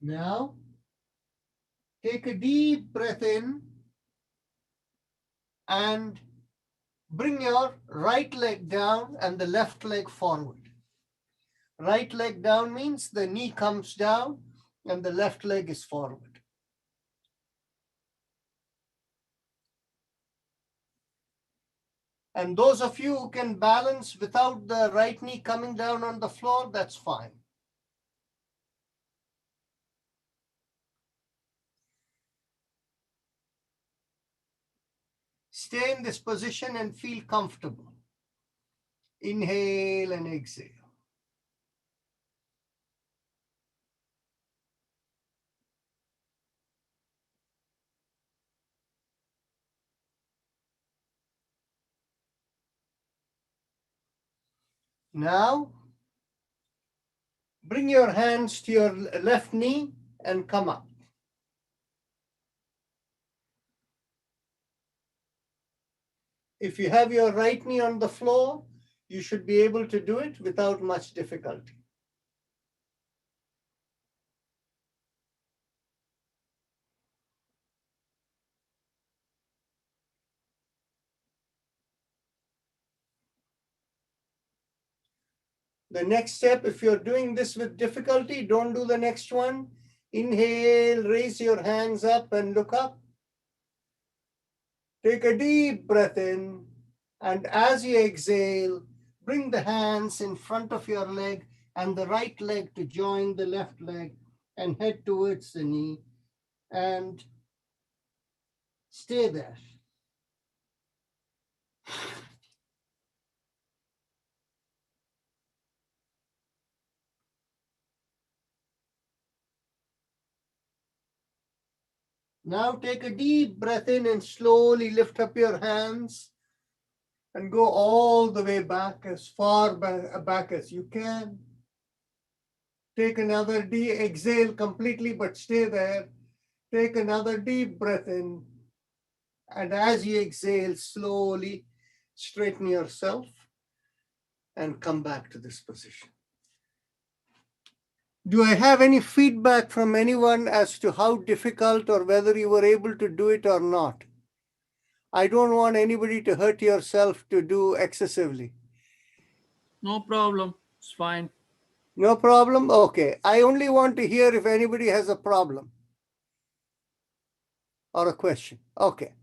Now, take a deep breath in and bring your right leg down and the left leg forward. Right leg down means the knee comes down and the left leg is forward. And those of you who can balance without the right knee coming down on the floor, that's fine. Stay in this position and feel comfortable. Inhale and exhale. Now, bring your hands to your left knee and come up. If you have your right knee on the floor, you should be able to do it without much difficulty. The next step, if you're doing this with difficulty, don't do the next one. Inhale, raise your hands up and look up. Take a deep breath in, and as you exhale, bring the hands in front of your leg and the right leg to join the left leg and head towards the knee and stay there. Now take a deep breath in and slowly lift up your hands and go all the way back, as far back as you can. Take another deep exhale completely, but stay there. Take another deep breath in. And as you exhale, slowly straighten yourself and come back to this position. Do I have any feedback from anyone as to how difficult or whether you were able to do it or not? I don't want anybody to hurt yourself to do excessively. No problem. It's fine. No problem? Okay. I only want to hear if anybody has a problem or a question. Okay.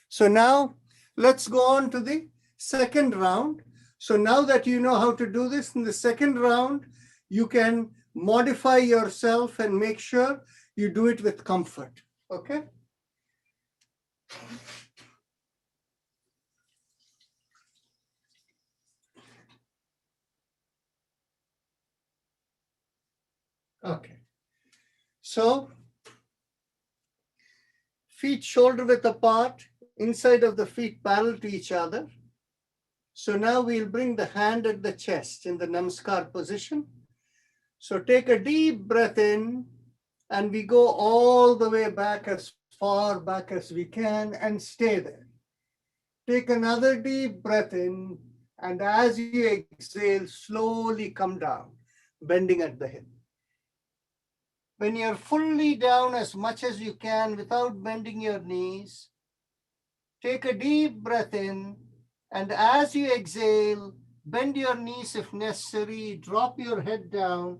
So now let's go on to the second round. So now that you know how to do this, in the second round, you can modify yourself and make sure you do it with comfort. Okay? Okay. So feet shoulder width apart, inside of the feet parallel to each other. So now we'll bring the hand at the chest in the Namaskar position. So take a deep breath in and we go all the way back, as far back as we can, and stay there. Take another deep breath in, and as you exhale, slowly come down, bending at the hip. When you're fully down as much as you can without bending your knees, take a deep breath in, and as you exhale, bend your knees if necessary, drop your head down,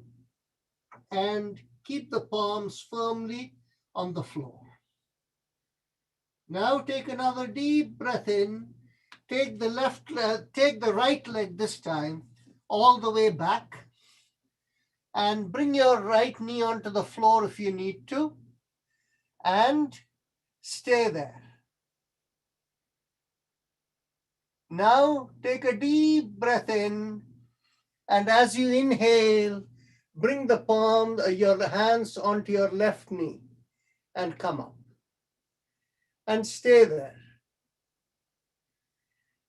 and keep the palms firmly on the floor. Now take another deep breath in, take the right leg this time all the way back, and bring your right knee onto the floor if you need to, and stay there. Now take a deep breath in, and as you inhale, bring the palm, your hands onto your left knee and come up. And stay there.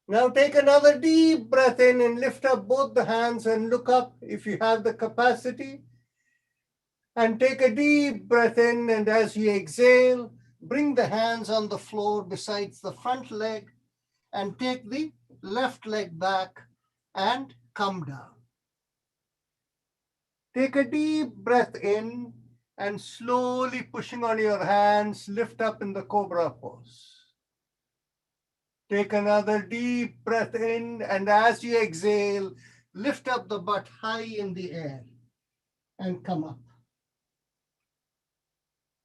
Now take another deep breath in and lift up both the hands and look up if you have the capacity. And take a deep breath in, and as you exhale, bring the hands on the floor besides the front leg and take the left leg back and come down. Take a deep breath in, and slowly pushing on your hands, lift up in the cobra pose. Take another deep breath in, and as you exhale, lift up the butt high in the air and come up.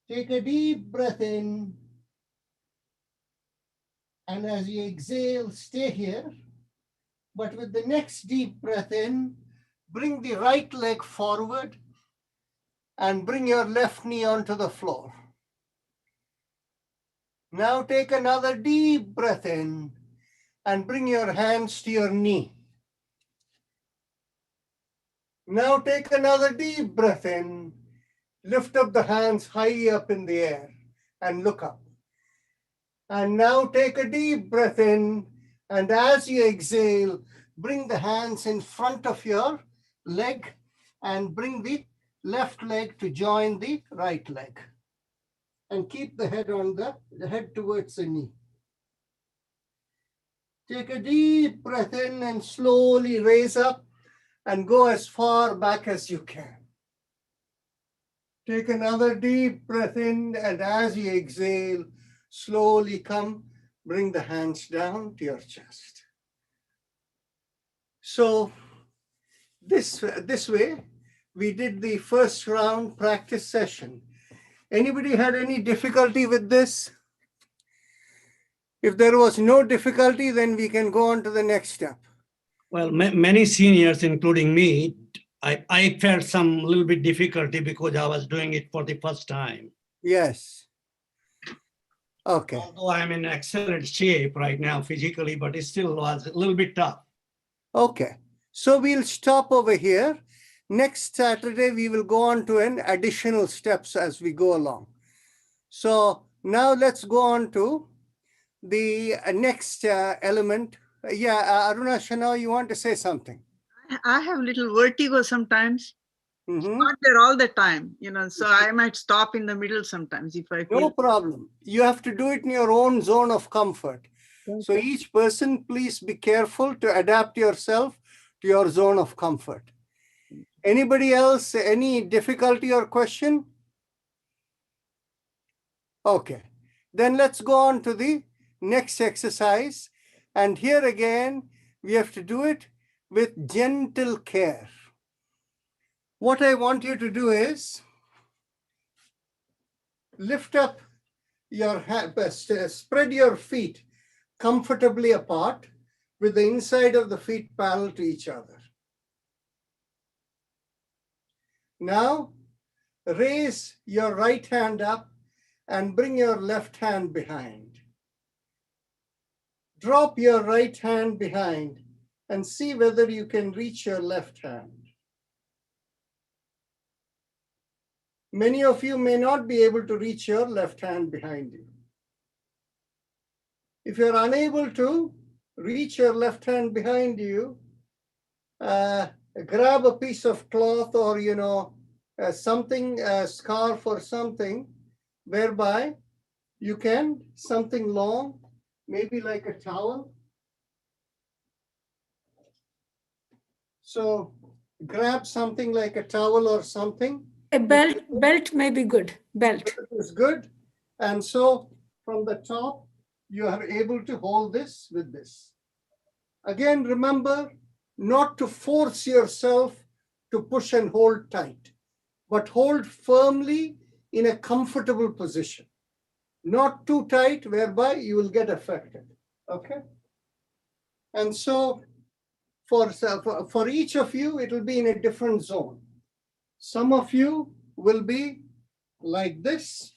Take a deep breath in, and as you exhale, stay here. But with the next deep breath in, bring the right leg forward and bring your left knee onto the floor. Now take another deep breath in and bring your hands to your knee. Now take another deep breath in, lift up the hands high up in the air and look up. And now take a deep breath in, and as you exhale, bring the hands in front of your leg and bring the left leg to join the right leg. And keep the head on the head towards the knee. Take a deep breath in and slowly raise up and go as far back as you can. Take another deep breath in, and as you exhale, slowly come, bring the hands down to your chest. So this way, we did the first round practice session. Anybody had any difficulty with this? If there was no difficulty, then we can go on to the next step. Well, many seniors, including me, I felt some little bit difficulty because I was doing it for the first time. Yes. Okay. Although I'm in excellent shape right now physically, but it still was a little bit tough. Okay. So we'll stop over here. Next Saturday, we will go on to an additional steps as we go along. So now let's go on to the next element. Aruna Shana, you want to say something? I have little vertigo sometimes. Mm-hmm. Not there all the time, so I might stop in the middle sometimes if I feel. No problem. You have to do it in your own zone of comfort. So each person, please be careful to adapt yourself to your zone of comfort. Anybody else, any difficulty or question? Okay. Then let's go on to the next exercise. And here again, we have to do it with gentle care. What I want you to do is lift up your hand, spread your feet comfortably apart with the inside of the feet parallel to each other. Now, raise your right hand up and bring your left hand behind. Drop your right hand behind and see whether you can reach your left hand. Many of you may not be able to reach your left hand behind you. If you're unable to reach your left hand behind you, grab a piece of cloth or, something, a scarf or something, whereby you can, something long, maybe like a towel. So grab something like a towel or something. A belt may be good. Belt is good. And so from the top, you are able to hold this with this. Again, remember not to force yourself to push and hold tight, but hold firmly in a comfortable position. Not too tight, whereby you will get affected. Okay? And so for each of you, it will be in a different zone. Some of you will be like this,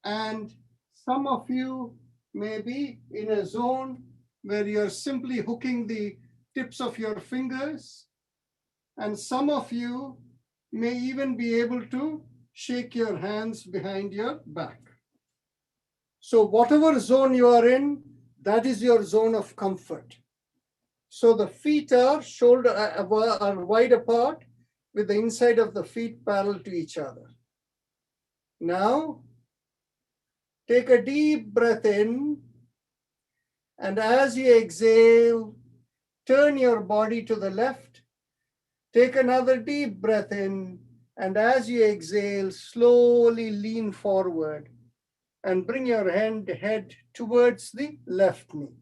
and some of you may be in a zone where you're simply hooking the tips of your fingers, and some of you may even be able to shake your hands behind your back. So whatever zone you are in, that is your zone of comfort. So the feet are wide apart with the inside of the feet parallel to each other. Now, take a deep breath in, and as you exhale, turn your body to the left. Take another deep breath in And as you exhale, slowly lean forward and bring your head towards the left knee.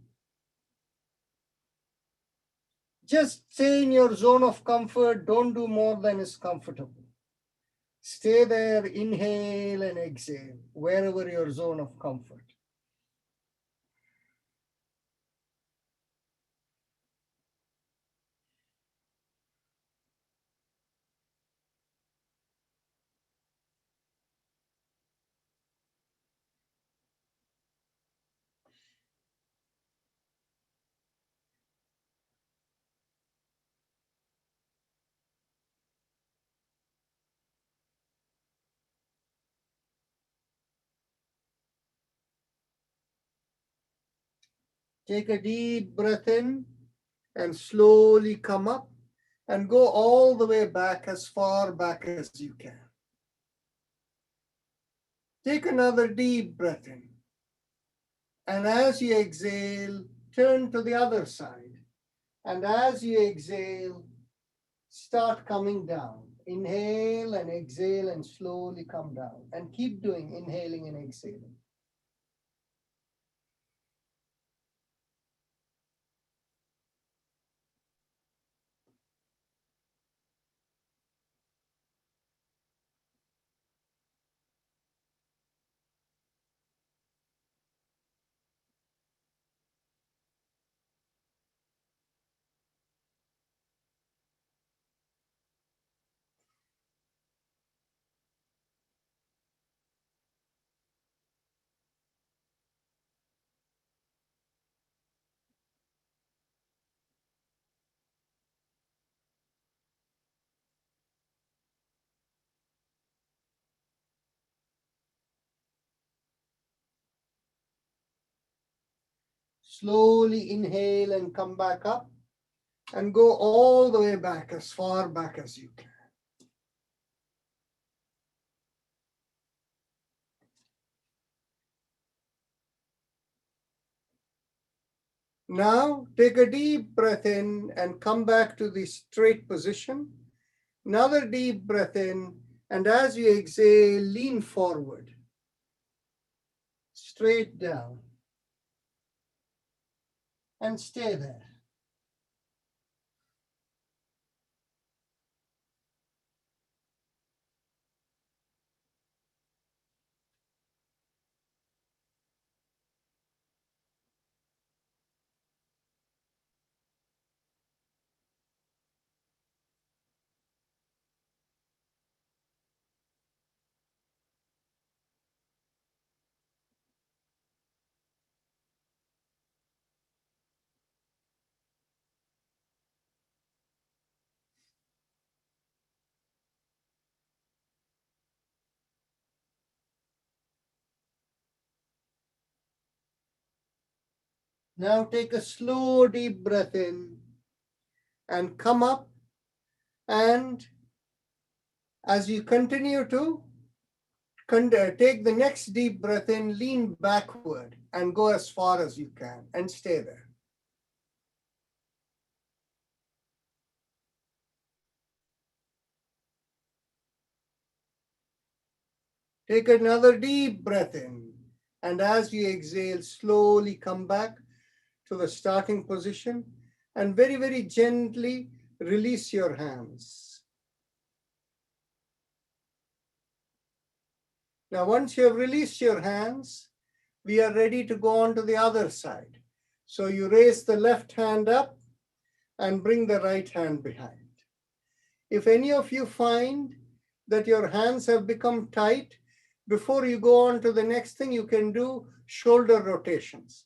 Just stay in your zone of comfort. Don't do more than is comfortable. Stay there, inhale and exhale, wherever your zone of comfort. Take a deep breath in and slowly come up and go all the way back, as far back as you can. Take another deep breath in. And as you exhale, turn to the other side. And as you exhale, start coming down. Inhale and exhale and slowly come down. And keep doing inhaling and exhaling. Slowly inhale and come back up and go all the way back, as far back as you can. Now take a deep breath in and come back to the straight position. Another deep breath in, and as you exhale, lean forward, straight down, and stay there. Now take a slow deep breath in and come up, and as you continue to take the next deep breath in, lean backward and go as far as you can and stay there. Take another deep breath in, and as you exhale, slowly come back to the starting position and very, very gently release your hands. Now, once you have released your hands, we are ready to go on to the other side. So you raise the left hand up and bring the right hand behind. If any of you find that your hands have become tight, before you go on to the next thing, you can do shoulder rotations.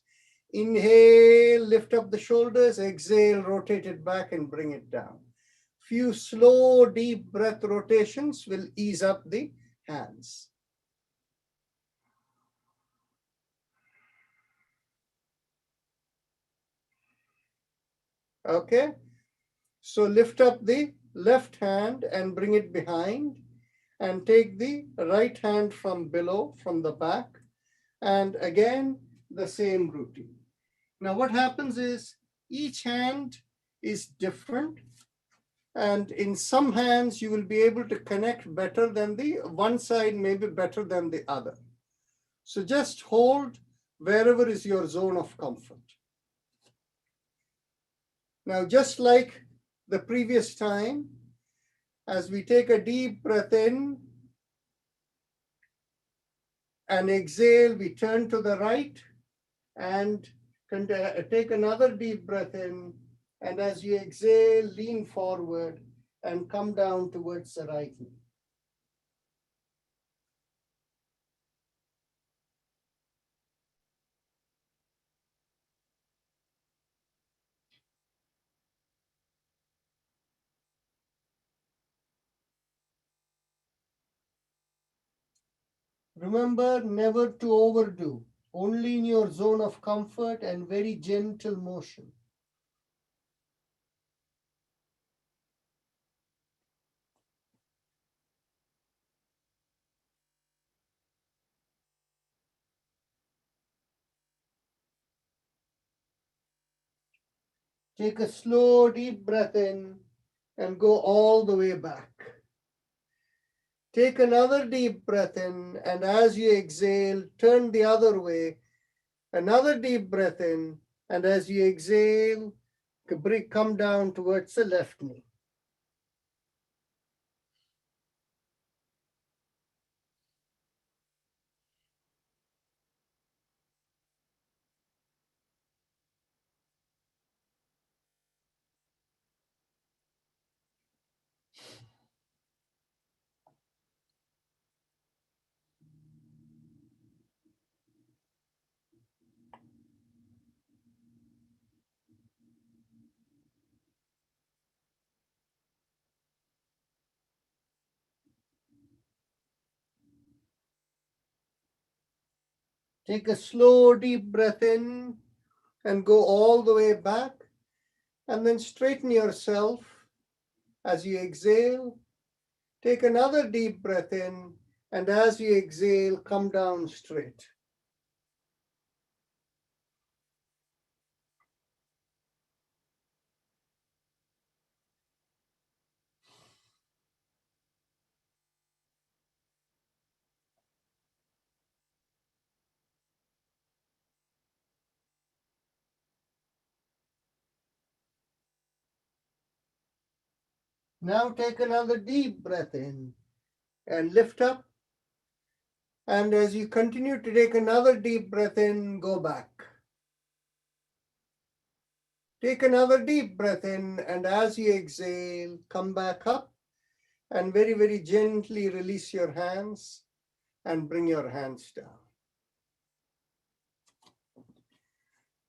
Inhale, lift up the shoulders, exhale, rotate it back and bring it down. Few slow, deep breath rotations will ease up the hands. Okay, so lift up the left hand and bring it behind, and take the right hand from below, from the back, and again, the same routine. Now what happens is each hand is different. And in some hands, you will be able to connect better than the one side, maybe better than the other. So just hold wherever is your zone of comfort. Now, just like the previous time, as we take a deep breath in and exhale, we turn to the right and take another deep breath in. And as you exhale, lean forward and come down towards the right knee. Remember never to overdo, only in your zone of comfort and very gentle motion. Take a slow, deep breath in and go all the way back. Take another deep breath in, and as you exhale, turn the other way. Another deep breath in, and as you exhale, come down towards the left knee. Take a slow, deep breath in and go all the way back, and then straighten yourself as you exhale. Take another deep breath in, and as you exhale, come down straight. Now take another deep breath in and lift up. And as you continue to take another deep breath in, go back. Take another deep breath in, and as you exhale, come back up and very, very gently release your hands and bring your hands down.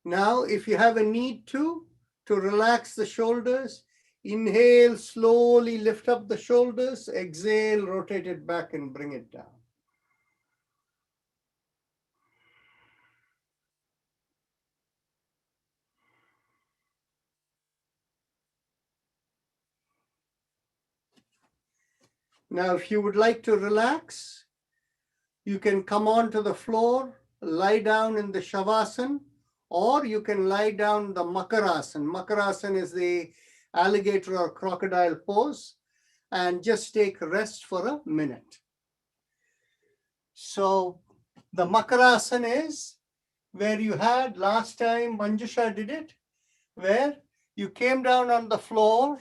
Now, if you have a need to relax the shoulders, inhale, slowly lift up the shoulders, exhale, rotate it back and bring it down. Now, if you would like to relax, you can come onto the floor, lie down in the Shavasana, or you can lie down in the Makarasana. Makarasana is the alligator or crocodile pose, and just take rest for a minute. So the Makarasana is where you had last time Manjusha did it, where you came down on the floor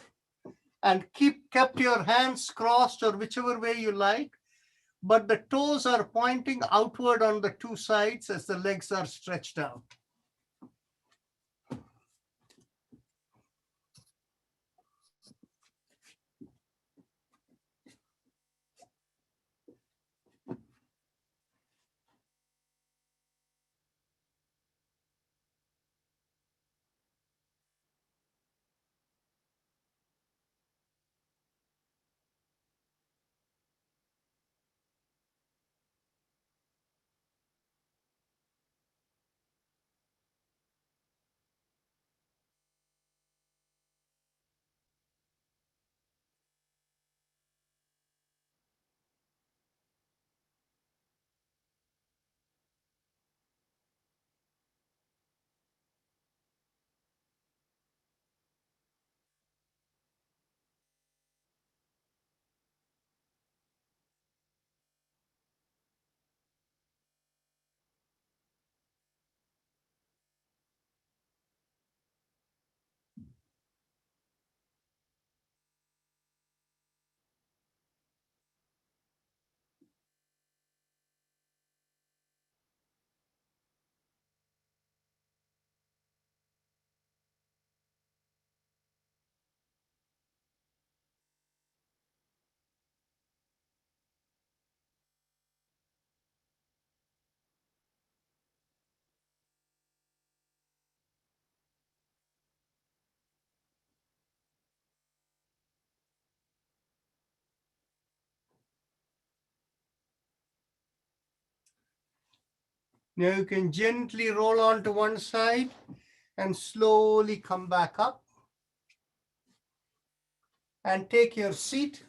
and kept your hands crossed or whichever way you like, but the toes are pointing outward on the two sides as the legs are stretched out. Now you can gently roll onto one side and slowly come back up and take your seat.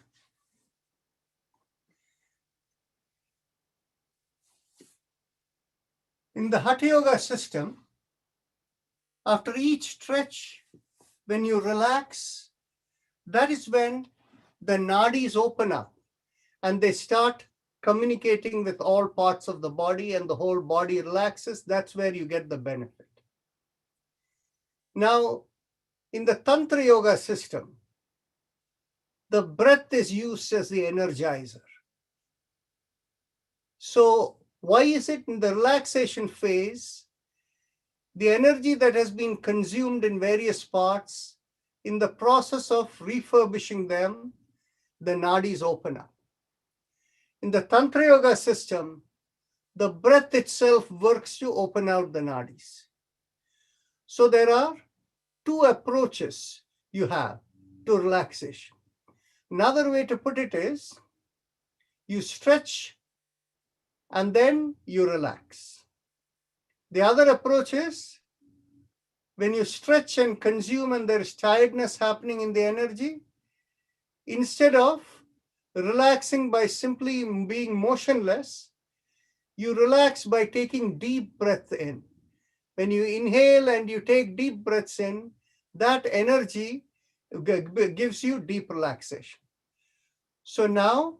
In the Hatha Yoga system, after each stretch, when you relax, that is when the nadis open up and they start communicating with all parts of the body and the whole body relaxes. That's where you get the benefit. Now, in the Tantra Yoga system, the breath is used as the energizer. So why is it in the relaxation phase, the energy that has been consumed in various parts, in the process of refurbishing them, the nadis open up. In the Tantra Yoga system, the breath itself works to open out the nadis. So there are two approaches you have to relaxation. Another way to put it is, you stretch and then you relax. The other approach is, when you stretch and consume and there is tiredness happening in the energy, instead of relaxing by simply being motionless, you relax by taking deep breath in. When you inhale and you take deep breaths in, that energy gives you deep relaxation. So now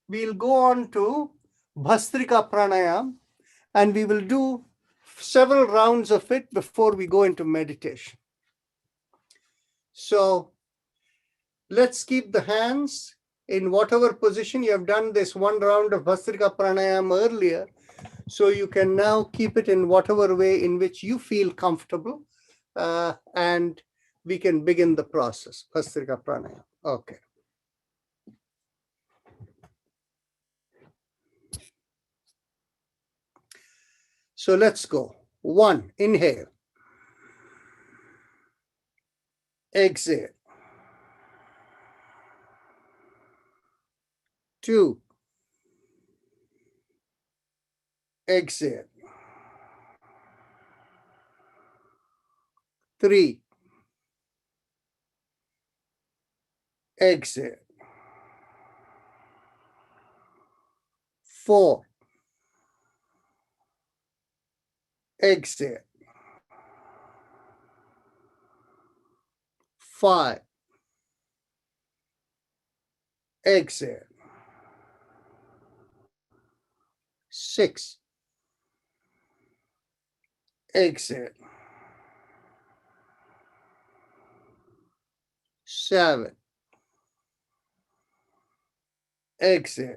we'll go on to Bhastrika Pranayam, and we will do several rounds of it before we go into meditation. So let's keep the hands in whatever position. You have done this one round of Bhastrika Pranayam earlier, so you can now keep it in whatever way in which you feel comfortable, and we can begin the process. Bhastrika Pranayam. Okay. So let's go. 1, inhale. Exhale. 2, exhale. 3, exhale. 4, exhale. 5, exhale. 6, exhale. 7, exhale.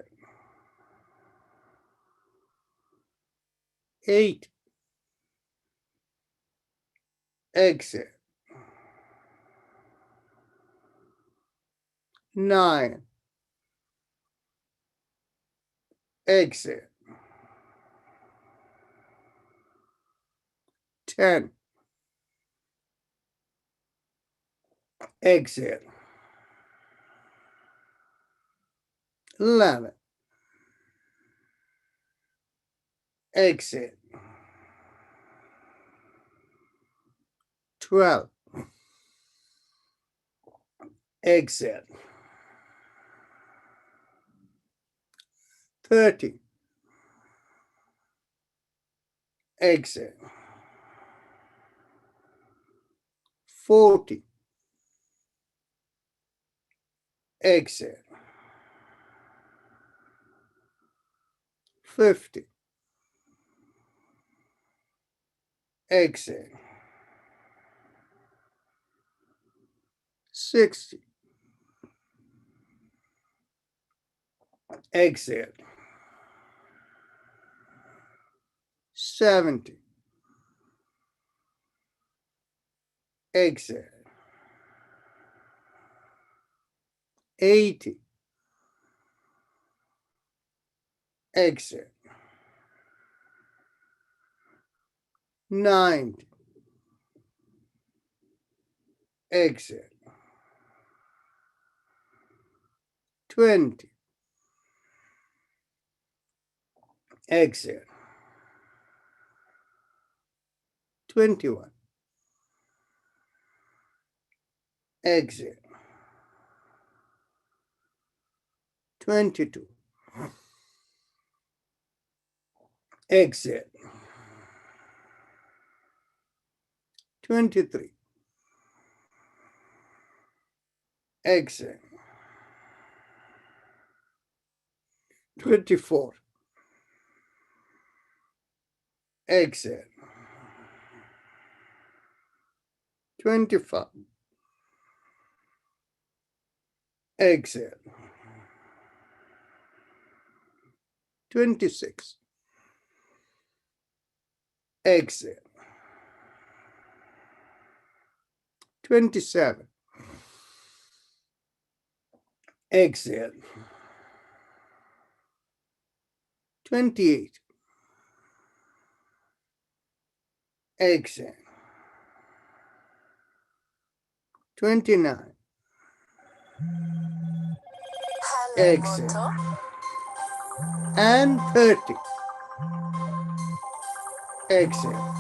8, exhale. 9, exhale. 10, exhale. 11, exhale. 12, exhale. 13, exhale. 14, exhale. 15, exhale. 60, exhale. 70, exhale. 80, exhale. 90, exhale. 20, exhale. 21. Exhale. 22. Exhale. 23. Exhale. 24. Exhale. 25. Exhale. 26. Exhale. 27. Exhale. 28. Exhale. 29. Exhale. And 30. Exhale.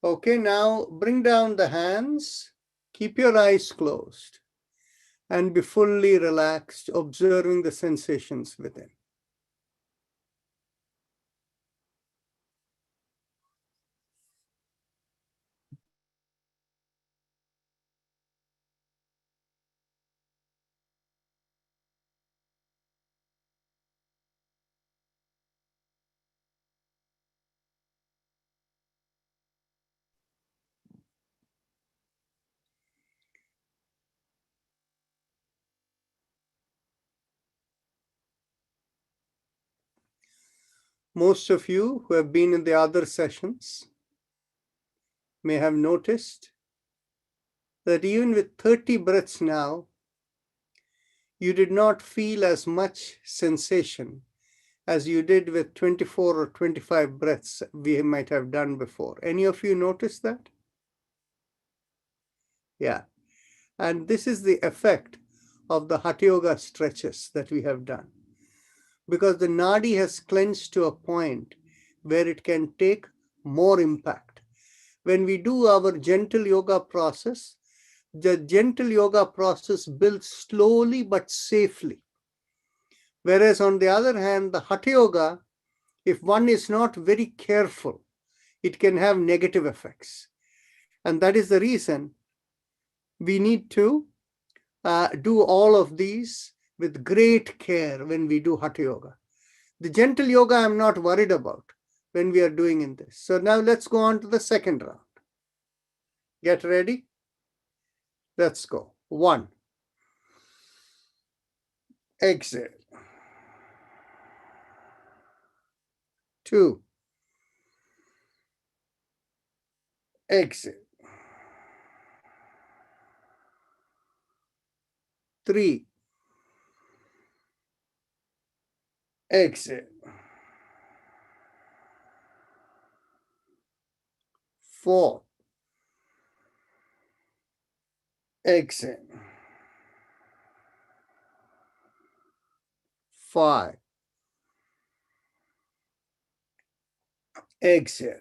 Okay, now bring down the hands. Keep your eyes closed and be fully relaxed, observing the sensations within. Most of you who have been in the other sessions may have noticed that even with 30 breaths now, you did not feel as much sensation as you did with 24 or 25 breaths we might have done before. Any of you notice that? Yeah. And this is the effect of the Hatha Yoga stretches that we have done. Because the nadi has clenched to a point where it can take more impact. When we do our gentle yoga process, the gentle yoga process builds slowly but safely. Whereas on the other hand, the Hatha Yoga, if one is not very careful, it can have negative effects. And that is the reason we need to do all of these with great care when we do Hatha Yoga. The gentle yoga I'm not worried about when we are doing in this. So now let's go on to the second round. Get ready? Let's go. 1. Exhale. 2. Exhale. 3. Exhale. 4. Exhale. 5. Exhale.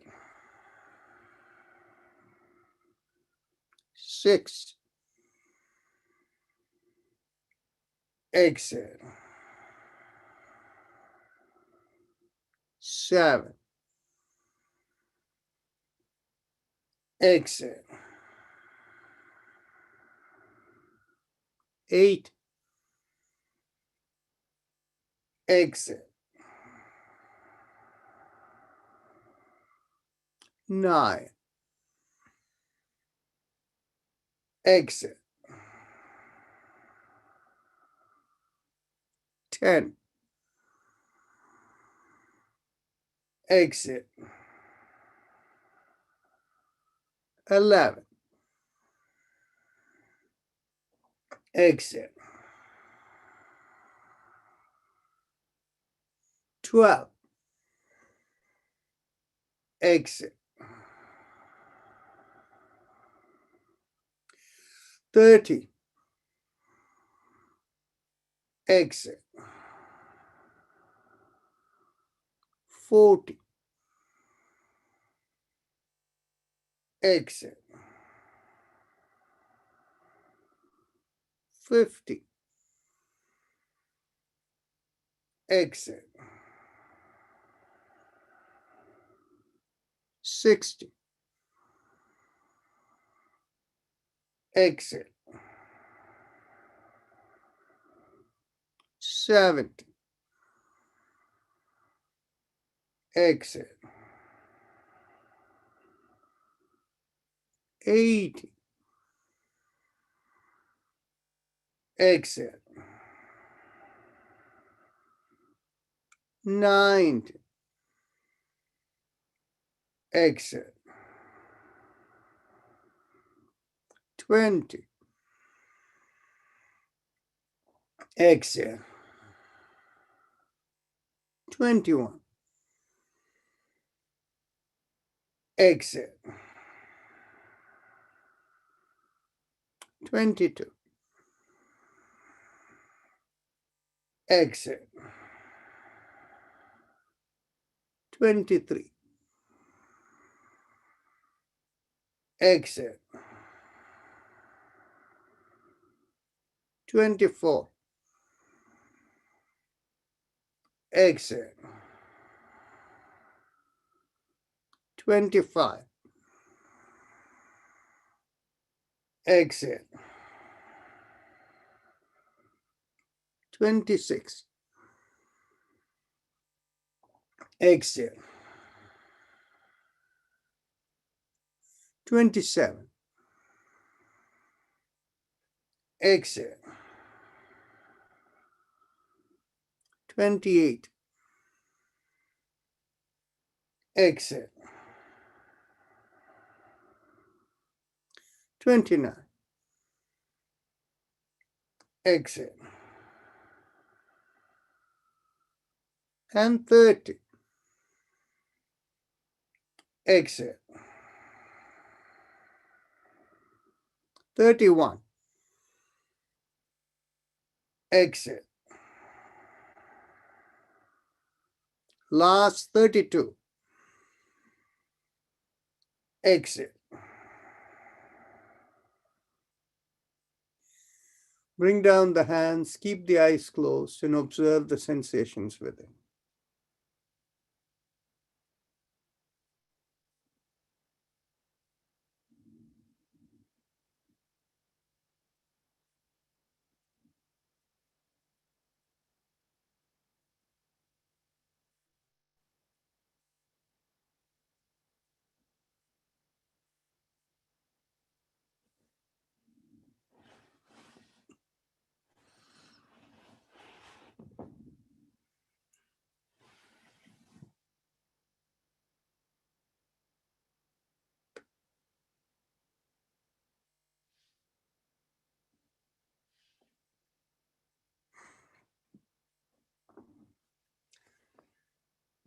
6. Exhale. 7. Exhale. 8. Exhale. 9. Exhale. 10. Exhale. 11. Exhale. 12. Exhale. 30. Exhale. 40. exhale. 50, exhale. 60, exhale. 70, exhale. 80, exhale. 90, exhale. 20, exhale. 21, exhale. 22, exhale. 23, exhale. 24, exhale. 25, exhale. 26, exhale. 27, exhale. 28, exhale. 29, exhale. And 30, exhale. 31, exhale. Last 32, exhale. Bring down the hands, keep the eyes closed, and observe the sensations within.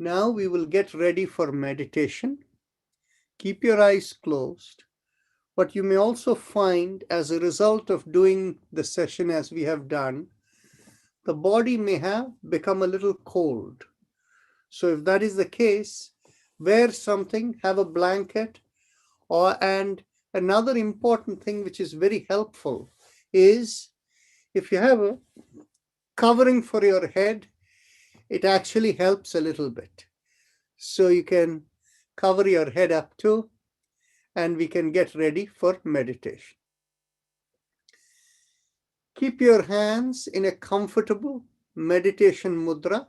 Now we will get ready for meditation. Keep your eyes closed. But you may also find, as a result of doing the session as we have done, the body may have become a little cold. So if that is the case, wear something, have a blanket, and another important thing which is very helpful is if you have a covering for your head, it actually helps a little bit. So you can cover your head up too, and we can get ready for meditation. Keep your hands in a comfortable meditation mudra.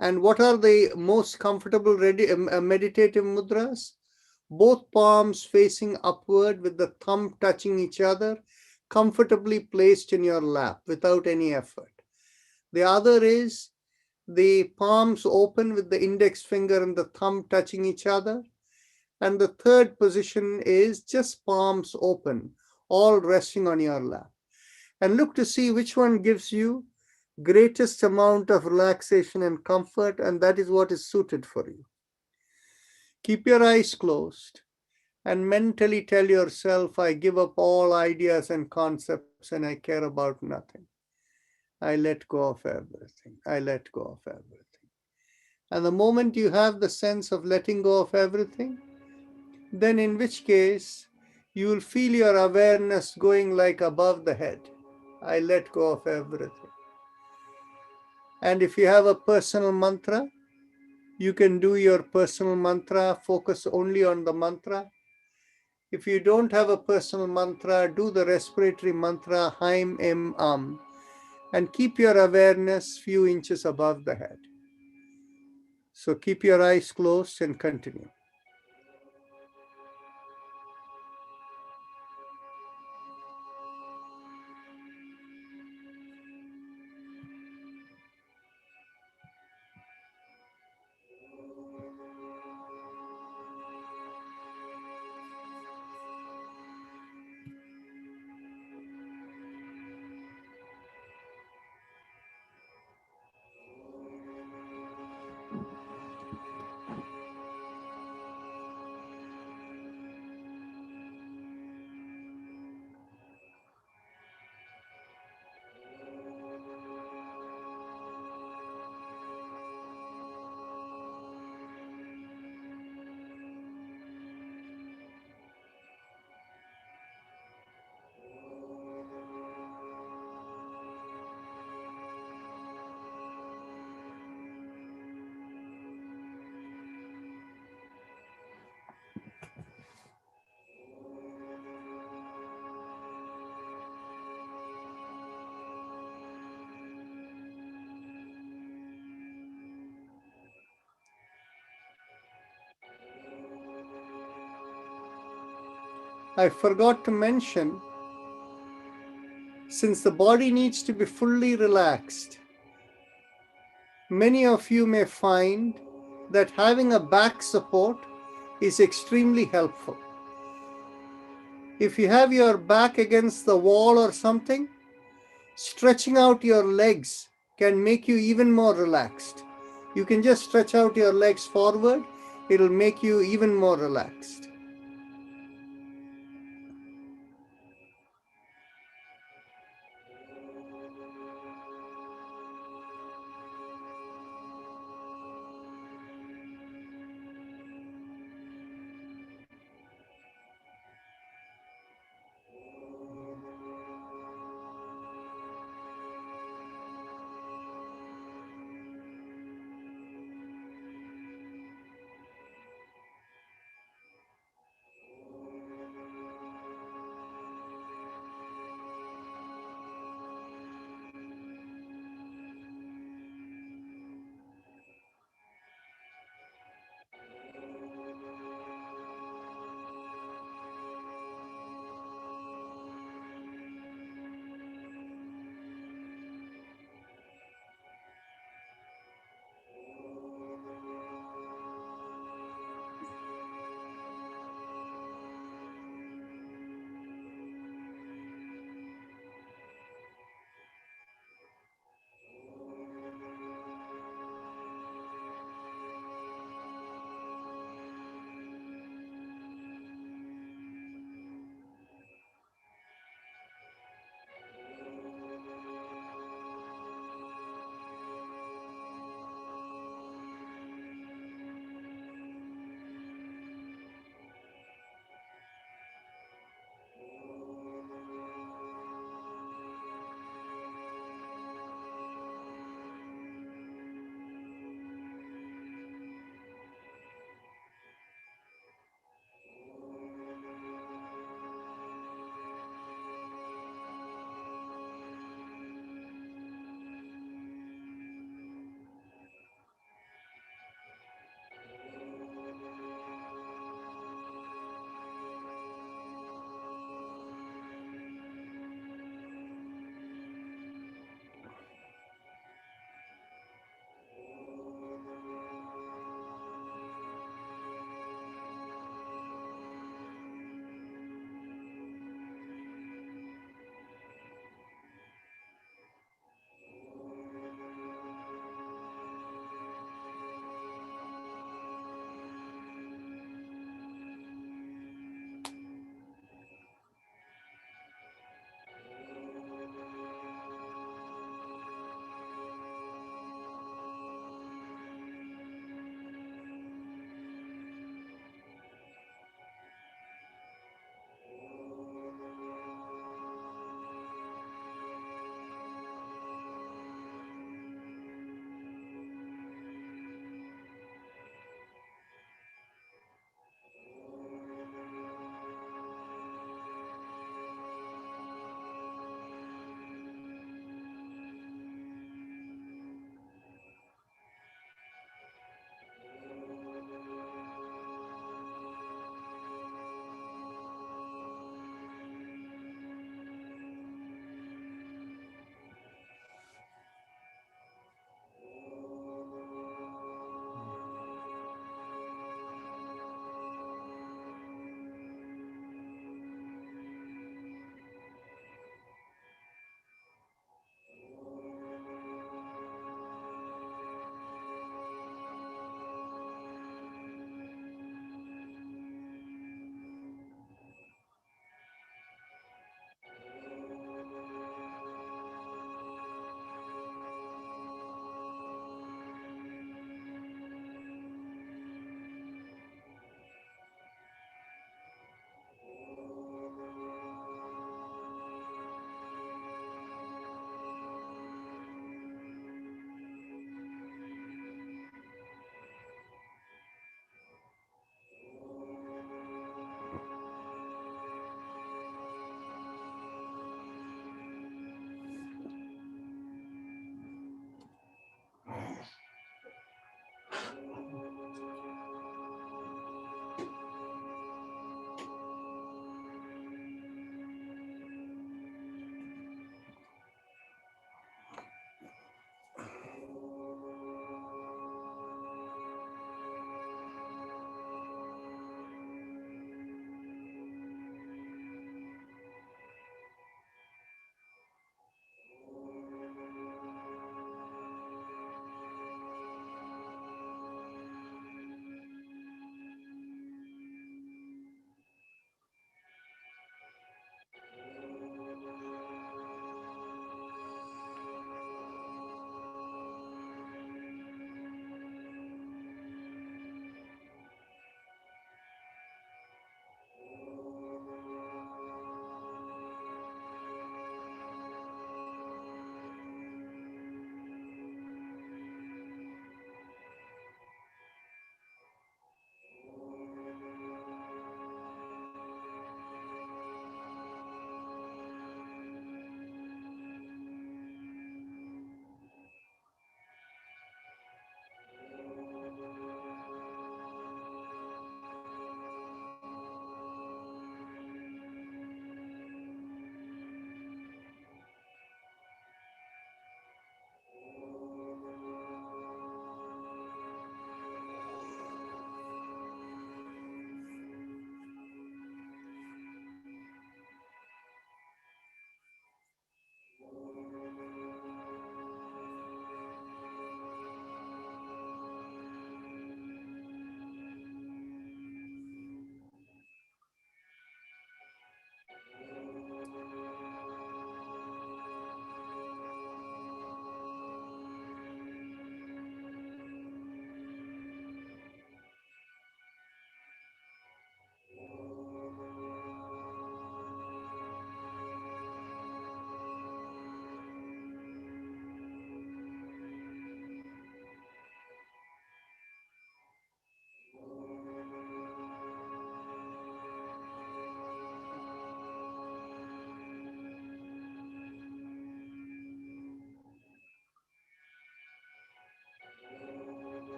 And what are the most comfortable meditative mudras? Both palms facing upward with the thumb touching each other, comfortably placed in your lap without any effort. The other is the palms open with the index finger and the thumb touching each other. And the third position is just palms open, all resting on your lap. And look to see which one gives you greatest amount of relaxation and comfort, and that is what is suited for you. Keep your eyes closed and mentally tell yourself, I give up all ideas and concepts and I care about nothing. I let go of everything. I let go of everything. And the moment you have the sense of letting go of everything, then in which case you will feel your awareness going like above the head. I let go of everything. And if you have a personal mantra, you can do your personal mantra, focus only on the mantra. If you don't have a personal mantra, do the respiratory mantra, Haim, Em, and keep your awareness few inches above the head. So keep your eyes closed and continue. I forgot to mention, since the body needs to be fully relaxed, many of you may find that having a back support is extremely helpful. If you have your back against the wall or something, stretching out your legs can make you even more relaxed. You can just stretch out your legs forward, it'll make you even more relaxed.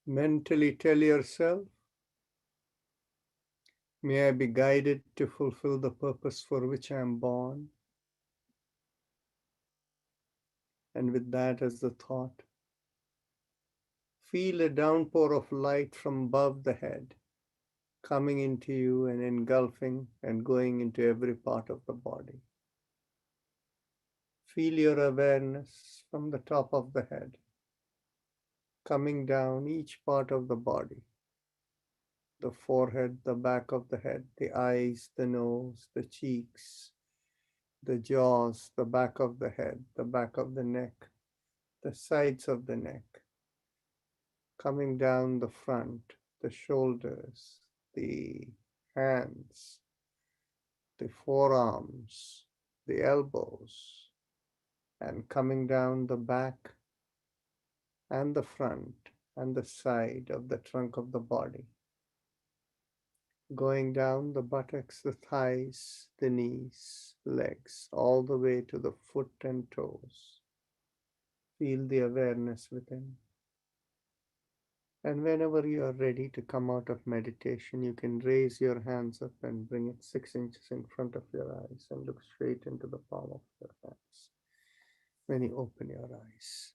Mentally tell yourself, may I be guided to fulfill the purpose for which I am born. And with that as the thought, feel a downpour of light from above the head, coming into you and engulfing and going into every part of the body. Feel your awareness from the top of the head, coming down each part of the body. The forehead, the back of the head, the eyes, the nose, the cheeks, the jaws, the back of the head, the back of the neck, the sides of the neck, coming down the front, the shoulders, the hands, the forearms, the elbows, and coming down the back and the front and the side of the trunk of the body, going down the buttocks, the thighs, the knees, legs, all the way to the foot and toes. Feel the awareness within. And whenever you are ready to come out of meditation, you can raise your hands up and bring it 6 inches in front of your eyes and look straight into the palm of your hands when you open your eyes.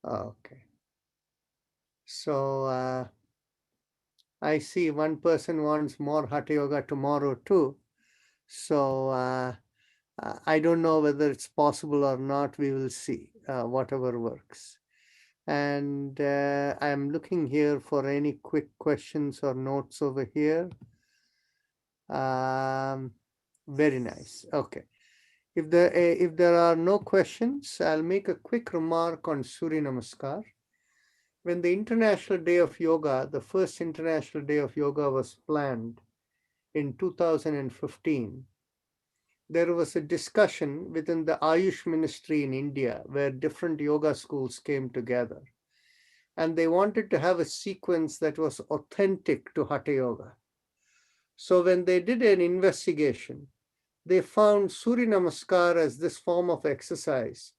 Okay. So I see one person wants more Hatha Yoga tomorrow too. So I don't know whether it's possible or not. We will see, whatever works. And I'm looking here for any quick questions or notes over here. Very nice. Okay. If there are no questions, I'll make a quick remark on Surya Namaskar. When the International Day of Yoga, the first International Day of Yoga was planned in 2015, there was a discussion within the Ayush Ministry in India where different yoga schools came together. And they wanted to have a sequence that was authentic to Hatha Yoga. So when they did an investigation, they found Surya Namaskar as this form of exercise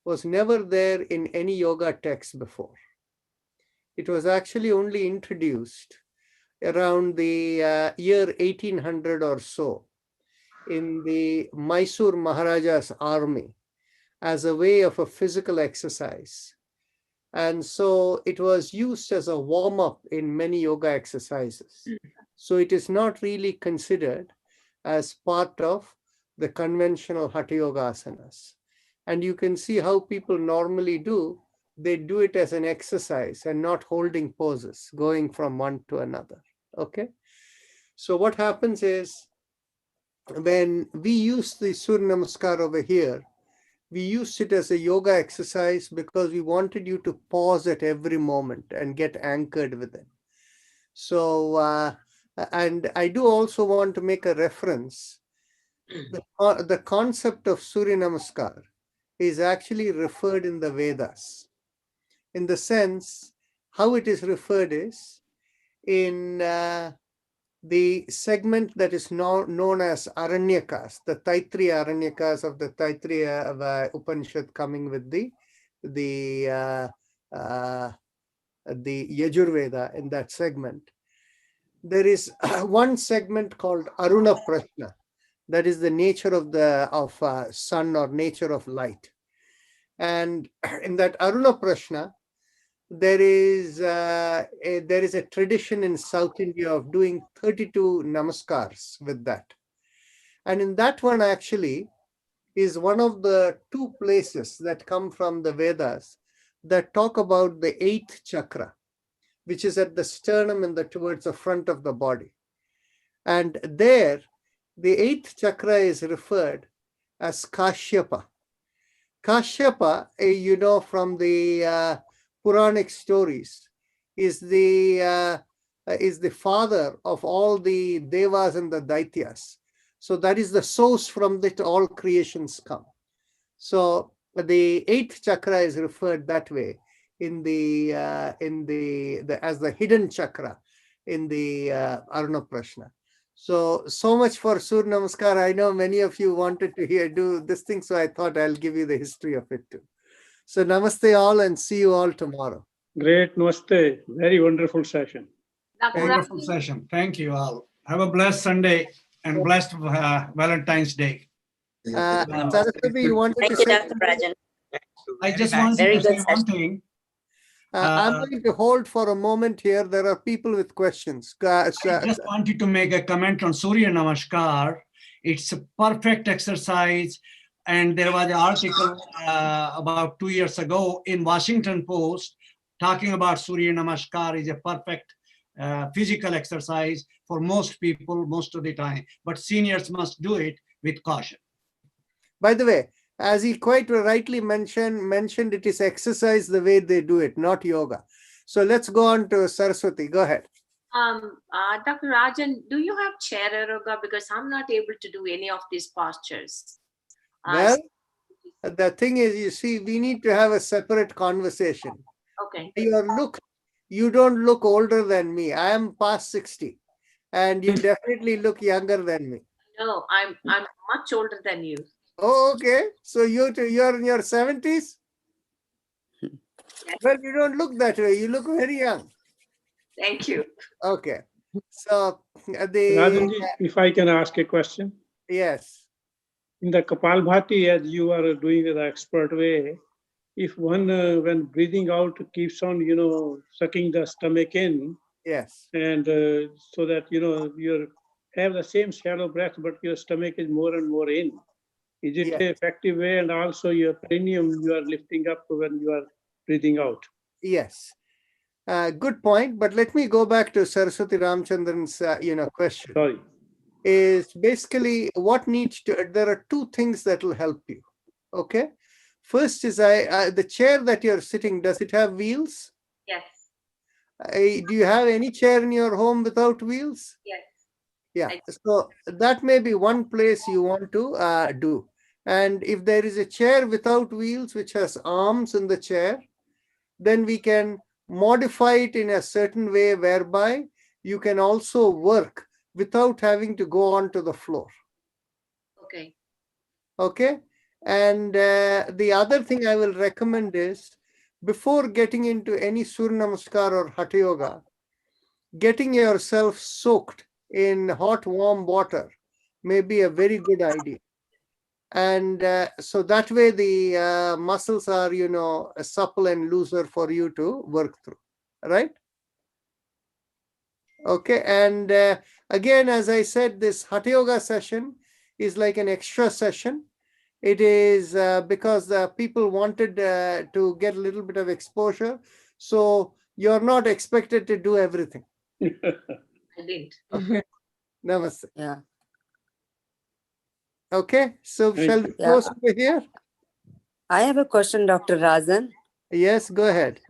was never there in any yoga text before. It was actually only introduced around the year 1800 or so in the Mysore Maharaja's army as a way of a physical exercise. And so it was used as a warm-up in many yoga exercises. So it is not really considered as part of the conventional Hatha Yoga asanas. And you can see how people normally do. They do it as an exercise and not holding poses, going from one to another. Okay. So what happens is when we use the Surya Namaskar over here, we used it as a yoga exercise because we wanted you to pause at every moment and get anchored with it. So, and I do also want to make a reference. The concept of Surya Namaskar is actually referred in the Vedas. In the sense, how it is referred is in the segment that is known as Aranyakas, the Taittiriya Aranyakas of the Taittiriya Upanishad coming with the Yajurveda in that segment. There is one segment called Aruna Prashna, that is the nature of sun or nature of light. And in that Aruna Prashna, there is a tradition in South India of doing 32 namaskars with that. And in that one actually is one of the 2 places that come from the Vedas that talk about the 8th chakra, which is at the sternum and towards the front of the body. And there, the 8th chakra is referred as Kashyapa. Kashyapa, you know from the Puranic stories, is the father of all the devas and the daityas. So that is the source from which all creations come. So the 8th chakra is referred that way in as the hidden chakra in the Aruna Prashna. So much for Surya Namaskar. I know many of you wanted to do this thing, so I thought I'll give you the history of it too. So namaste all and see you all tomorrow. Great, namaste. Very wonderful session. Wonderful session. Thank you all. Have a blessed Sunday and blessed Valentine's Day. Saraswati, you wanted Thank to you, say Dr. Rajan. I just wanted Very to good say one session. thing. I'm going to hold for a moment here. There are people with questions. I just wanted to make a comment on Surya Namaskar. It's a perfect exercise. And there was an article about 2 years ago in Washington Post talking about Surya Namaskar is a perfect physical exercise for most people most of the time. But seniors must do it with caution. By the way, as he quite rightly mentioned, it is exercise the way they do it, not yoga. So let's go on to Saraswati. Go ahead. Dr. Rajan, do you have chair yoga? Because I'm not able to do any of these postures. Well, the thing is, you see, we need to have a separate conversation. Okay. You don't look older than me. I am past 60, and you definitely look younger than me. No, I'm much older than you. Oh, okay. So you're in your 70s? Well, you don't look that way. You look very young. Thank you. Okay. So Rajanji, if I can ask a question. Yes. In the Kapalbhati, as you are doing the expert way, if one, when breathing out, keeps on, sucking the stomach in. Yes. And so that, you have the same shallow breath, but your stomach is more and more in. Is it an effective way? And also your perineum, you are lifting up when you are breathing out. Yes. Good point. But let me go back to Saraswati Ramchandran's, question. Sorry. Is basically what needs to, there are two things that will help you. Okay. First is the chair that you're sitting, does it have wheels? Yes. Do you have any chair in your home without wheels? Yes. Yeah. So that may be one place you want to do. And if there is a chair without wheels, which has arms in the chair, then we can modify it in a certain way whereby you can also work without having to go onto the floor. Okay. Okay. And the other thing I will recommend is, before getting into any Surya Namaskar or Hatha Yoga, getting yourself soaked in hot, warm water may be a very good idea. And so that way the muscles are, supple and looser for you to work through, right? Okay. And again, as I said, this Hatha Yoga session is like an extra session. It is because people wanted to get a little bit of exposure. So you're not expected to do everything. I didn't. Okay. Namaste. Yeah. Okay. So shall we close over here? I have a question, Dr. Rajan. Yes, go ahead.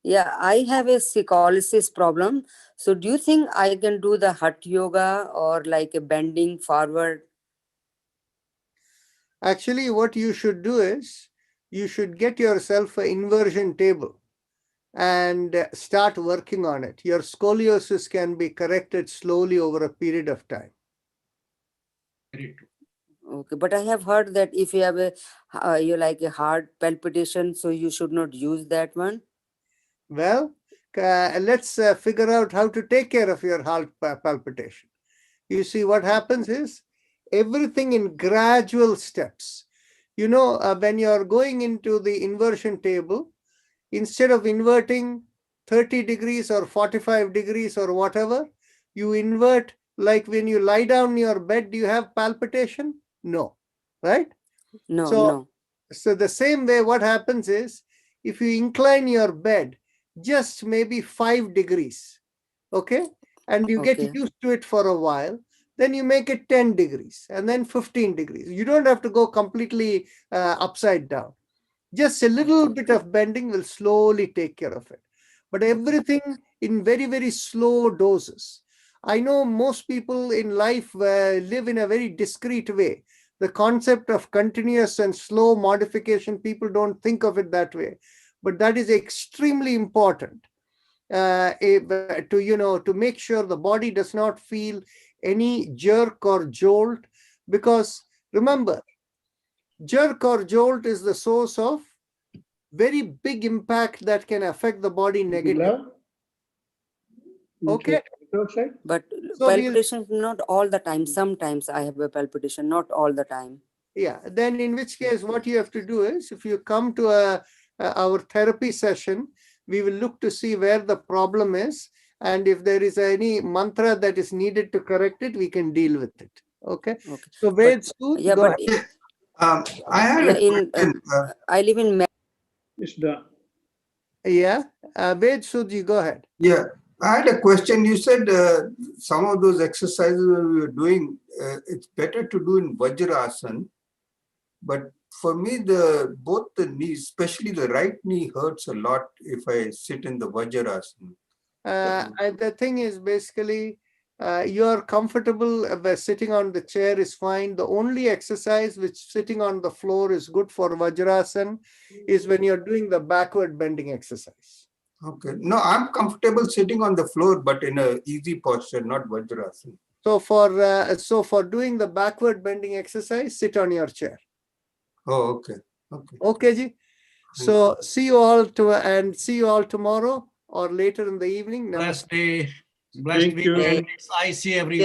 Yeah, I have a scoliosis problem. So do you think I can do the Hatha Yoga or like a bending forward? Actually, what you should do is you should get yourself an inversion table and start working on it. Your scoliosis can be corrected slowly over a period of time. Okay, but I have heard that if you have a you like a heart palpitation, so you should not use that one. Well, let's figure out how to take care of your heart palpitation. You see, what happens is everything in gradual steps. When you're going into the inversion table, instead of inverting 30 degrees or 45 degrees or whatever, you invert, like when you lie down in your bed, do you have palpitation? No, right? No. So the same way, what happens is, if you incline your bed just maybe 5 degrees, okay, and you get used to it for a while, then you make it 10 degrees and then 15 degrees. You don't have to go completely upside down. Just a little bit of bending will slowly take care of it. But everything in very, very slow doses. I know most people in life live in a very discrete way. The concept of continuous and slow modification, people don't think of it that way. But that is extremely important. to make sure the body does not feel any jerk or jolt, because remember, jerk or jolt is the source of very big impact that can affect the body negatively. Okay. But So we'll, palpitation, not all the time. Sometimes I have a palpitation, not all the time. yeah, then in which case what you have to do is, if you come to our therapy session, we will look to see where the problem is, and if there is any mantra that is needed to correct it, we can deal with it. Okay. Okay. So Ved Sood, Yeah, go but ahead. I had yeah, a question. I live in It's done. Yeah, Ved Sood, you go ahead. Yeah, I had a question. You said some of those exercises we were doing, it's better to do in Vajrasana. But for me, both the knees, especially the right knee, hurts a lot if I sit in the Vajrasana. The thing is basically, you're comfortable sitting on the chair is fine. The only exercise which sitting on the floor is good for Vajrasana is when you're doing the backward bending exercise. Okay. No, I'm comfortable sitting on the floor, but in a easy posture, not Vajrasana. So for doing the backward bending exercise, sit on your chair. Oh, okay. Okay. Okay, Ji. So see you all tomorrow or later in the evening. Blessed Namaste. day, blessed Thank you. weekend. I see everyone.